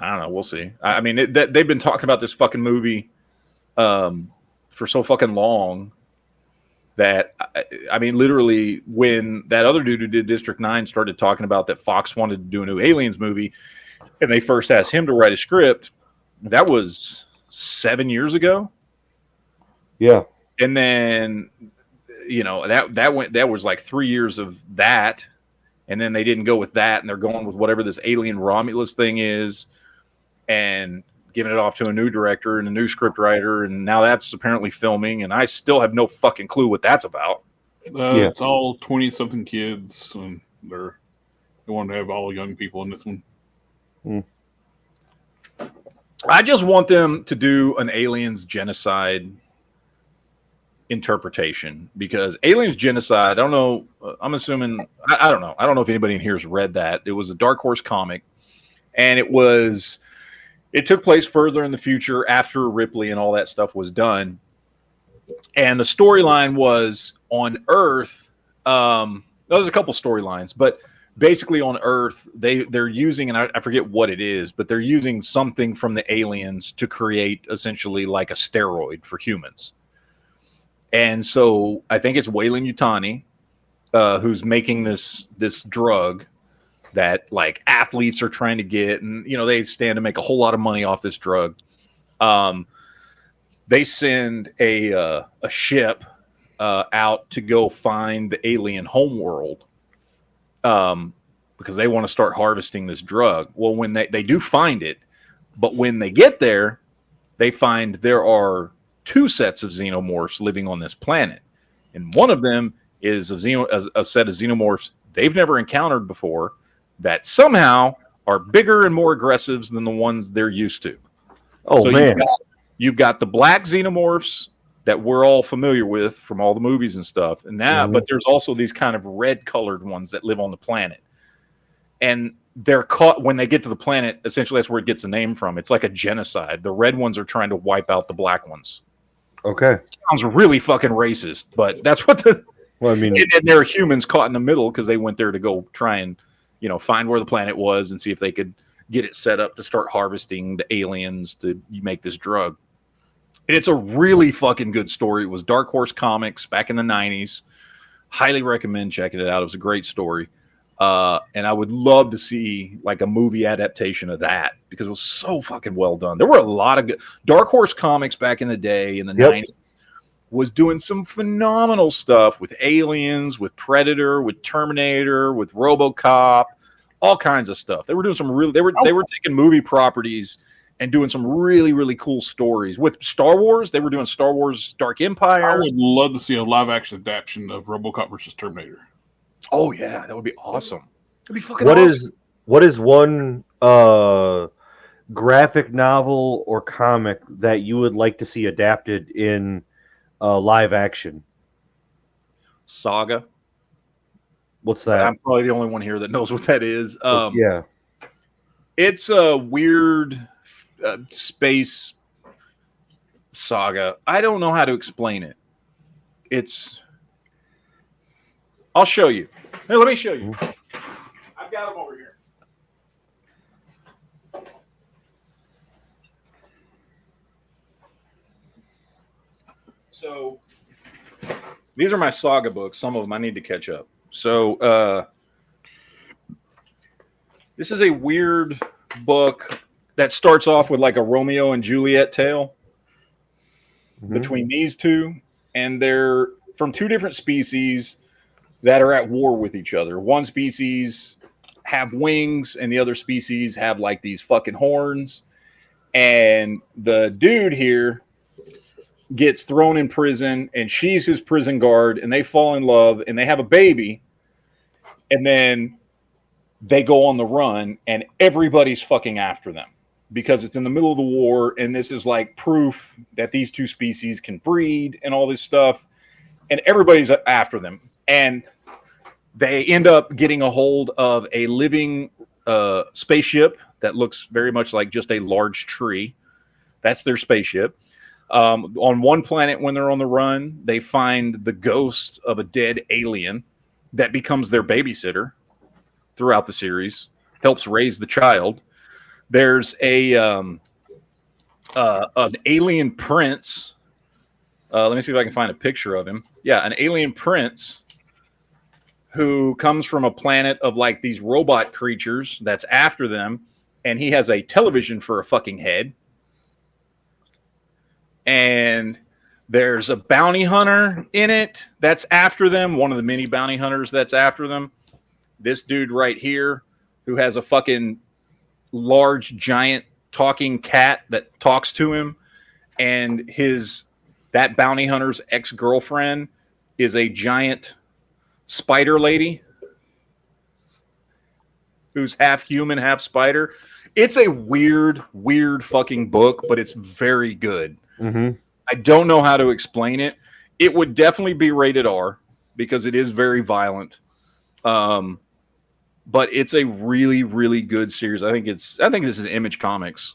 [SPEAKER 3] know. We'll see. I mean, they've been talking about this fucking movie for so fucking long that, I mean, literally, when that other dude who did District 9 started talking about that Fox wanted to do a new Aliens movie, and they first asked him to write a script, that was 7 years ago.
[SPEAKER 6] Yeah.
[SPEAKER 3] And then, you know, that was like 3 years of that. And then they didn't go with that, and they're going with whatever this Alien Romulus thing is, and giving it off to a new director and a new script writer, and now that's apparently filming, and I still have no fucking clue what that's about.
[SPEAKER 4] It's all 20-something kids, and they want to have all young people in this one.
[SPEAKER 3] I just want them to do an Aliens genocide interpretation, because Aliens Genocide, I don't know, I'm assuming, I don't know if anybody in here has read that. It was a Dark Horse comic, and it took place further in the future after Ripley and all that stuff was done, and the storyline was on Earth. There's a couple storylines, but basically on Earth they're using, and I forget what it is, but they're using something from the aliens to create essentially like a steroid for humans. And so I think it's Weyland Yutani who's making this drug that like athletes are trying to get, and you know they stand to make a whole lot of money off this drug. They send a ship out to go find the alien homeworld because they want to start harvesting this drug. Well, when they do find it, but when they get there, they find there are 2 sets of xenomorphs living on this planet, and one of them is a set of xenomorphs they've never encountered before that somehow are bigger and more aggressive than the ones they're used to.
[SPEAKER 6] Oh, so man,
[SPEAKER 3] you've got the black xenomorphs that we're all familiar with from all the movies and stuff, and now but there's also these kind of red colored ones that live on the planet, and they're caught when they get to the planet. Essentially, that's where it gets the name from. It's like a genocide. The red ones are trying to wipe out the black ones.
[SPEAKER 6] Okay.
[SPEAKER 3] Sounds really fucking racist, but that's what
[SPEAKER 6] well, I mean,
[SPEAKER 3] and there are humans caught in the middle because they went there to go try and, you know, find where the planet was and see if they could get it set up to start harvesting the aliens to make this drug. And it's a really fucking good story. It was Dark Horse Comics back in the 90s. Highly recommend checking it out. It was a great story. And I would love to see like a movie adaptation of that because it was so fucking well done. There were a lot of good Dark Horse Comics back in the day in the 90s was doing some phenomenal stuff with aliens, with Predator, with Terminator, with RoboCop, all kinds of stuff. They were doing some really, they were taking movie properties and doing some really, really cool stories. With Star Wars, they were doing Star Wars Dark Empire.
[SPEAKER 4] I would love to see a live action adaptation of RoboCop versus Terminator.
[SPEAKER 3] Oh yeah, that would be awesome. It'd be fucking awesome.
[SPEAKER 6] What is one graphic novel or comic that you would like to see adapted in live action?
[SPEAKER 3] Saga.
[SPEAKER 6] What's that?
[SPEAKER 3] I'm probably the only one here that knows what that is.
[SPEAKER 6] Yeah.
[SPEAKER 3] It's a weird space saga. I don't know how to explain it. I'll show you. Hey, let me show you. I've got them over here. So these are my saga books. Some of them I need to catch up. So this is a weird book that starts off with like a Romeo and Juliet tale between these two, and they're from two different species that are at war with each other. One species have wings, and the other species have like these fucking horns. And the dude here gets thrown in prison, and she's his prison guard, and they fall in love, and they have a baby, and then they go on the run, and everybody's fucking after them because it's in the middle of the war, and this is like proof that these two species can breed and all this stuff, and everybody's after them. And they end up getting a hold of a living spaceship that looks very much like just a large tree. That's their spaceship. On one planet, when they're on the run, they find the ghost of a dead alien that becomes their babysitter throughout the series, helps raise the child. There's an alien prince. Let me see if I can find a picture of him. Yeah, an alien prince who comes from a planet of like these robot creatures that's after them, and he has a television for a fucking head. And there's a bounty hunter in it that's after them, one of the many bounty hunters that's after them. This dude right here who has a fucking large, giant talking cat that talks to him, and that bounty hunter's ex-girlfriend is a giant spider lady who's half human, half spider. It's a weird fucking book, but it's very good. I don't know how to explain it. It would definitely be rated R because it is very violent. But it's a really, really good series. I think this is Image Comics.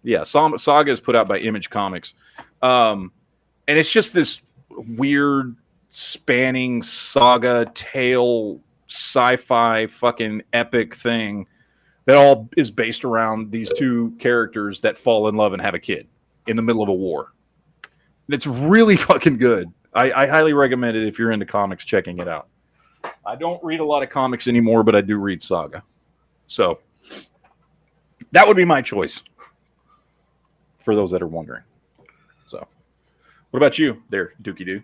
[SPEAKER 3] Yeah, Saga is put out by Image Comics. And it's just this weird spanning saga tale sci-fi fucking epic thing that all is based around these two characters that fall in love and have a kid in the middle of a war. And it's really fucking good. I highly recommend it if you're into comics, checking it out. I don't read a lot of comics anymore, but I do read Saga. So that would be my choice for those that are wondering. So what about you there, Dookie Doo?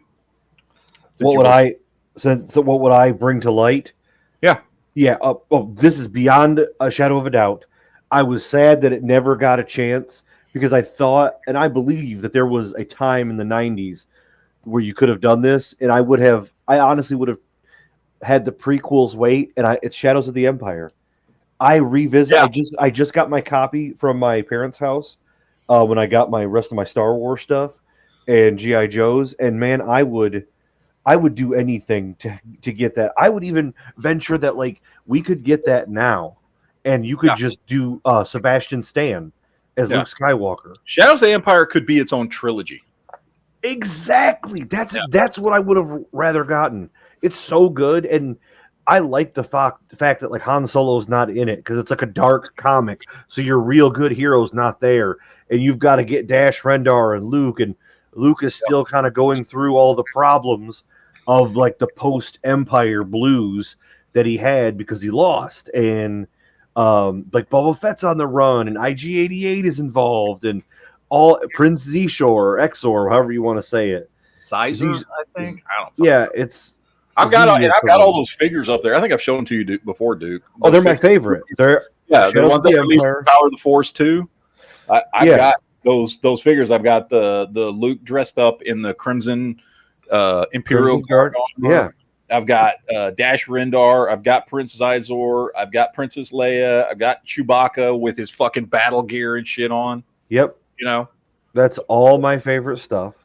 [SPEAKER 6] What would I bring to light? Yeah. This is beyond a shadow of a doubt. I was sad that it never got a chance because I thought, and I believe that there was a time in the 90s where you could have done this, and I honestly would have had the prequels wait, and it's Shadows of the Empire. I revisit. Yeah. I just got my copy from my parents' house when I got my rest of my Star Wars stuff and G.I. Joes, and man, I would do anything to get that. I would even venture that like we could get that now, and you could just do Sebastian Stan as Luke Skywalker.
[SPEAKER 3] Shadows of the Empire could be its own trilogy.
[SPEAKER 6] Exactly. That's what I would have rather gotten. It's so good, and I like the fact that like Han Solo's not in it because it's like a dark comic, so your real good hero's not there, and you've got to get Dash Rendar and Luke is still kind of going through all the problems of like the post-Empire blues that he had because he lost, and like Boba Fett's on the run, and IG-88 is involved, and all Prince Zeshore, Exor, however you want to say it.
[SPEAKER 3] Sizer, I think. I don't know.
[SPEAKER 6] Yeah, it's.
[SPEAKER 3] I've got all those figures up there. I think I've shown them to you before, Duke.
[SPEAKER 6] Oh, they're my favorite. They're
[SPEAKER 3] the ones that released Power of the Force 2. I've got those figures. I've got the Luke dressed up in the Crimson Imperial Guard.
[SPEAKER 6] Yeah.
[SPEAKER 3] I've got Dash Rendar. I've got Princess Izor. I've got Princess Leia. I've got Chewbacca with his fucking battle gear and shit on.
[SPEAKER 6] Yep.
[SPEAKER 3] You know,
[SPEAKER 6] that's all my favorite stuff.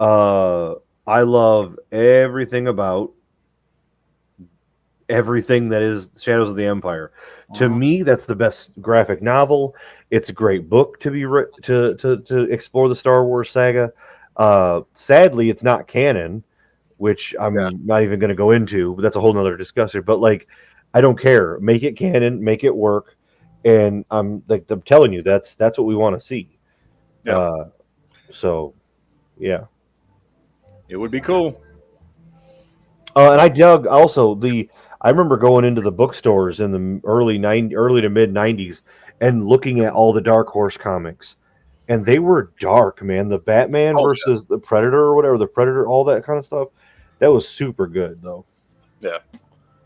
[SPEAKER 6] I love everything about everything that is Shadows of the Empire. To me, that's the best graphic novel. It's a great book to be to explore the Star Wars saga. Sadly, it's not canon, which I'm not even going to go into. But that's a whole nother discussion. But like, I don't care. Make it canon. Make it work. And I'm telling you, that's what we want to see.
[SPEAKER 3] Yeah.
[SPEAKER 6] So, yeah.
[SPEAKER 3] It would be cool.
[SPEAKER 6] And I dug also I remember going into the bookstores in the early to mid '90s and looking at all the Dark Horse comics, and they were dark, man. The Batman versus the Predator or whatever, the Predator, all that kind of stuff. That was super good, though.
[SPEAKER 3] Yeah.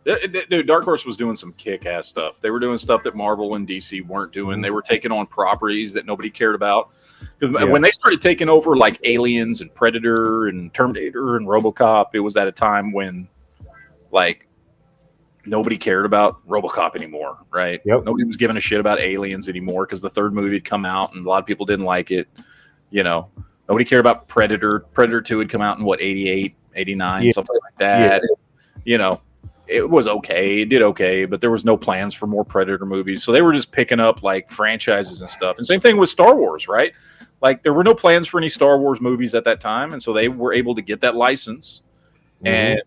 [SPEAKER 3] Dude, Dark Horse was doing some kick-ass stuff. They were doing stuff that Marvel and DC weren't doing. They were taking on properties that nobody cared about. Because when they started taking over like Aliens and Predator and Terminator and RoboCop, it was at a time when like nobody cared about RoboCop anymore, right?
[SPEAKER 6] Yep.
[SPEAKER 3] Nobody was giving a shit about Aliens anymore because the third movie had come out and a lot of people didn't like it. You know, nobody cared about Predator. Predator 2 had come out in 88, 89, something like that.
[SPEAKER 6] Yeah.
[SPEAKER 3] You know, it was okay. It did okay, but there was no plans for more Predator movies. So they were just picking up like franchises and stuff. And same thing with Star Wars, right? Like there were no plans for any Star Wars movies at that time. And so they were able to get that license and,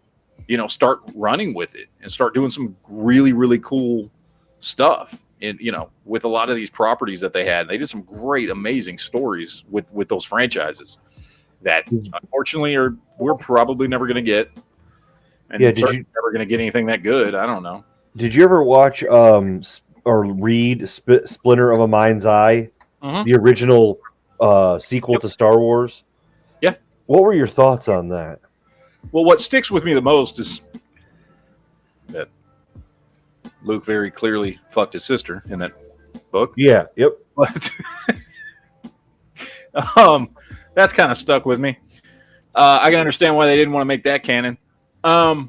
[SPEAKER 3] you know, start running with it and start doing some really, really cool stuff. And, you know, with a lot of these properties that they had, they did some great, amazing stories with those franchises that unfortunately we're probably never going to get. And never going to get anything that good. I don't know.
[SPEAKER 6] Did you ever watch or read Splinter of a Mind's Eye, the original sequel to Star Wars?
[SPEAKER 3] Yeah.
[SPEAKER 6] What were your thoughts on that?
[SPEAKER 3] Well, what sticks with me the most is that Luke very clearly fucked his sister in that book.
[SPEAKER 6] Yeah. Yep.
[SPEAKER 3] But that's kind of stuck with me. I can understand why they didn't want to make that canon. No,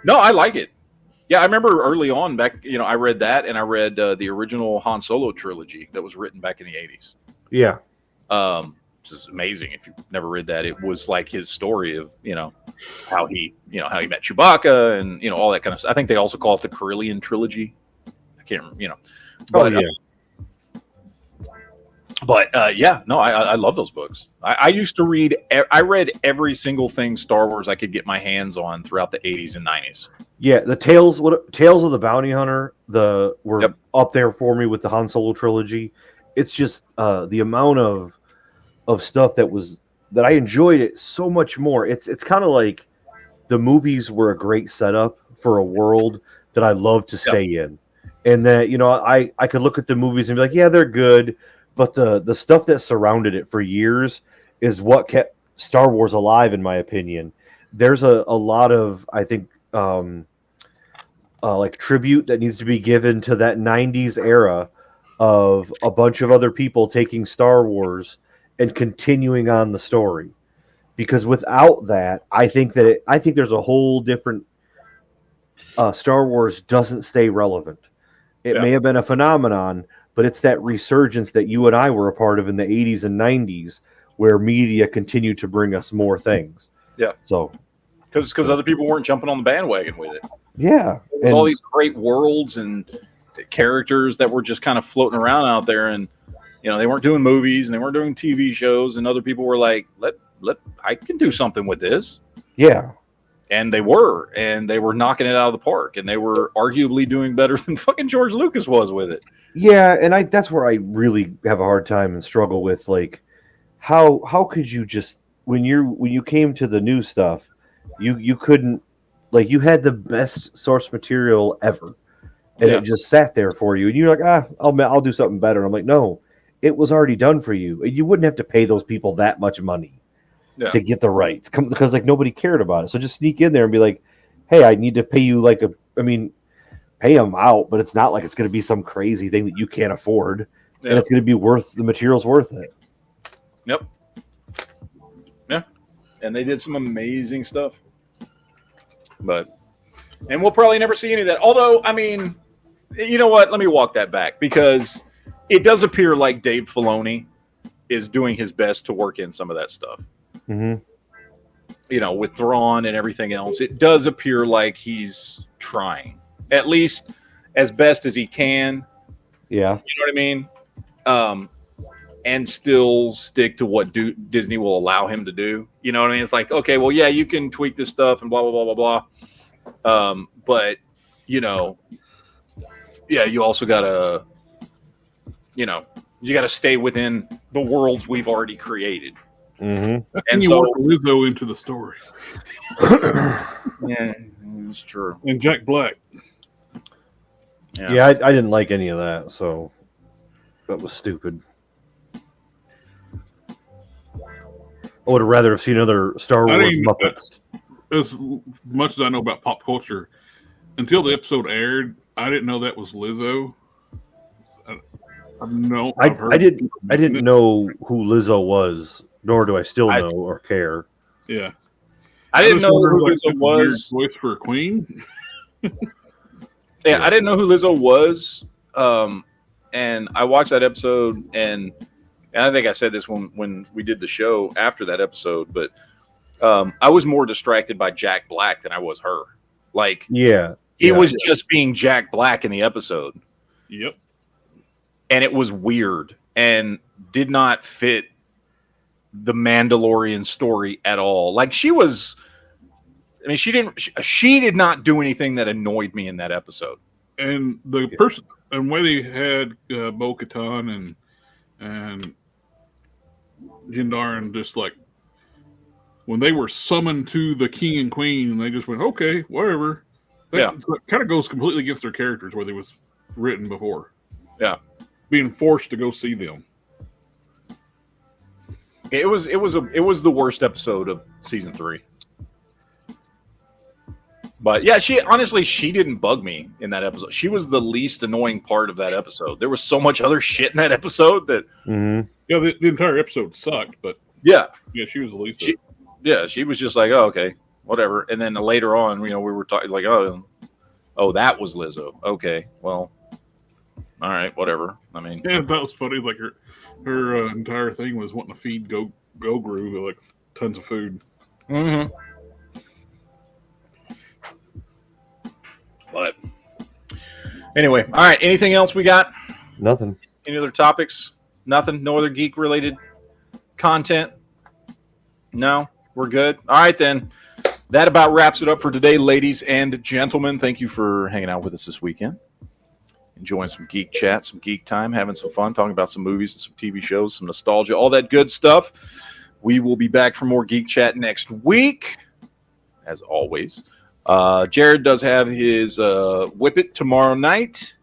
[SPEAKER 3] I like it. Yeah, I remember early on back, you know, I read that and I read the original Han Solo trilogy that was written back in the 80s.
[SPEAKER 6] Yeah.
[SPEAKER 3] Which is amazing. If you've never read that, it was like his story of, you know, how he met Chewbacca and, you know, all that kind of stuff. I think they also call it the Carillion trilogy. I can't remember, you know. But, I love those books. I used to read. I read every single thing Star Wars I could get my hands on throughout the 80s and 90s.
[SPEAKER 6] Yeah, the Tales of the Bounty Hunter were up there for me with the Han Solo trilogy. It's just the amount of stuff that I enjoyed it so much more. It's kind of like the movies were a great setup for a world that I love to stay in, and that, you know, I could look at the movies and be like, yeah, they're good. But the stuff that surrounded it for years is what kept Star Wars alive, in my opinion. There's a lot of, I think, like tribute that needs to be given to that 90s era of a bunch of other people taking Star Wars and continuing on the story. Because without that, I think there's a whole different Star Wars doesn't stay relevant. It may have been a phenomenon, but it's that resurgence that you and I were a part of in the 80s and 90s where media continued to bring us more things.
[SPEAKER 3] Yeah.
[SPEAKER 6] So,
[SPEAKER 3] because other people weren't jumping on the bandwagon with it.
[SPEAKER 6] Yeah.
[SPEAKER 3] And all these great worlds and characters that were just kind of floating around out there. And, you know, they weren't doing movies and they weren't doing TV shows. And other people were like, I can do something with this.
[SPEAKER 6] Yeah.
[SPEAKER 3] And they were knocking it out of the park, and they were arguably doing better than fucking George Lucas was with it.
[SPEAKER 6] Yeah, and that's where I really have a hard time and struggle with, like, how could you just when you came to the new stuff, you couldn't, like, you had the best source material ever, and it just sat there for you, and you're like, I'll do something better. And I'm like, no, it was already done for you. You wouldn't have to pay those people that much money to get the rights, because like nobody cared about it. So just sneak in there and be like, hey, I need to pay you pay them out, but it's not like it's going to be some crazy thing that you can't afford, and it's going to be the material's worth it.
[SPEAKER 3] Yep. Yeah. And they did some amazing stuff. And we'll probably never see any of that. Although, I mean, you know what? Let me walk that back, because it does appear like Dave Filoni is doing his best to work in some of that stuff.
[SPEAKER 6] Mm-hmm.
[SPEAKER 3] You know, with Thrawn and everything else, it does appear like he's trying, at least as best as he can.
[SPEAKER 6] Yeah.
[SPEAKER 3] You know what I mean? And still stick to what Disney will allow him to do. You know what I mean? It's like, okay, well, yeah, you can tweak this stuff and blah, blah, blah, blah, blah. But, you know, yeah, you also got to, you know, you got to stay within the worlds we've already created.
[SPEAKER 6] Mm-hmm.
[SPEAKER 4] And you work Lizzo into the story.
[SPEAKER 3] Yeah, it's true.
[SPEAKER 4] And Jack Black.
[SPEAKER 6] Yeah, I didn't like any of that, so that was stupid. I would have rather have seen other Star Wars Muppets.
[SPEAKER 4] As much as I know about pop culture, until the episode aired, I didn't know that was Lizzo.
[SPEAKER 6] I didn't know who Lizzo was, nor do I still know or care.
[SPEAKER 4] Yeah,
[SPEAKER 3] I didn't know who Lizzo was.
[SPEAKER 4] Voice for a queen.
[SPEAKER 3] Yeah, I didn't know who Lizzo was, and I watched that episode, and I think I said this when we did the show after that episode, but I was more distracted by Jack Black than I was her. Like, he was just being Jack Black in the episode.
[SPEAKER 4] Yep.
[SPEAKER 3] And it was weird and did not fit the Mandalorian story at all. Like, she did not do anything that annoyed me in that episode.
[SPEAKER 4] And the person and way they had Bo-Katan and Jindarin, just like when they were summoned to the king and queen, and they just went, okay, whatever. That kind of goes completely against their characters where they was written before.
[SPEAKER 3] Yeah,
[SPEAKER 4] being forced to go see them.
[SPEAKER 3] It was the worst episode of season 3. But yeah, she didn't bug me in that episode. She was the least annoying part of that episode. There was so much other shit in that episode that
[SPEAKER 4] the entire episode sucked, but she was the least.
[SPEAKER 3] She was just like, oh, okay, whatever. And then later on, we were talking like, oh, that was Lizzo. Okay, well, all right, whatever. I mean,
[SPEAKER 4] that was funny. Like her entire thing was wanting to feed Goguru like tons of food.
[SPEAKER 3] Mm-hmm. But anyway, all right. Anything else we got?
[SPEAKER 6] Nothing.
[SPEAKER 3] Any other topics? Nothing. No other geek related content? No, we're good. All right, then. That about wraps it up for today, ladies and gentlemen. Thank you for hanging out with us this weekend. Enjoying some geek chat, some geek time, having some fun, talking about some movies and some TV shows, some nostalgia, all that good stuff. We will be back for more geek chat next week, as always. Jared does have his Whip It tomorrow night.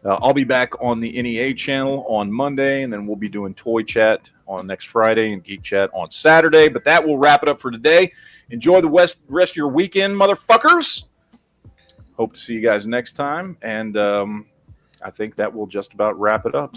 [SPEAKER 3] I'll be back on the NEA channel on Monday, and then we'll be doing Toy Chat on next Friday and Geek Chat on Saturday. But that will wrap it up for today. Enjoy the rest of your weekend, motherfuckers. Hope to see you guys next time. And I think that will just about wrap it up.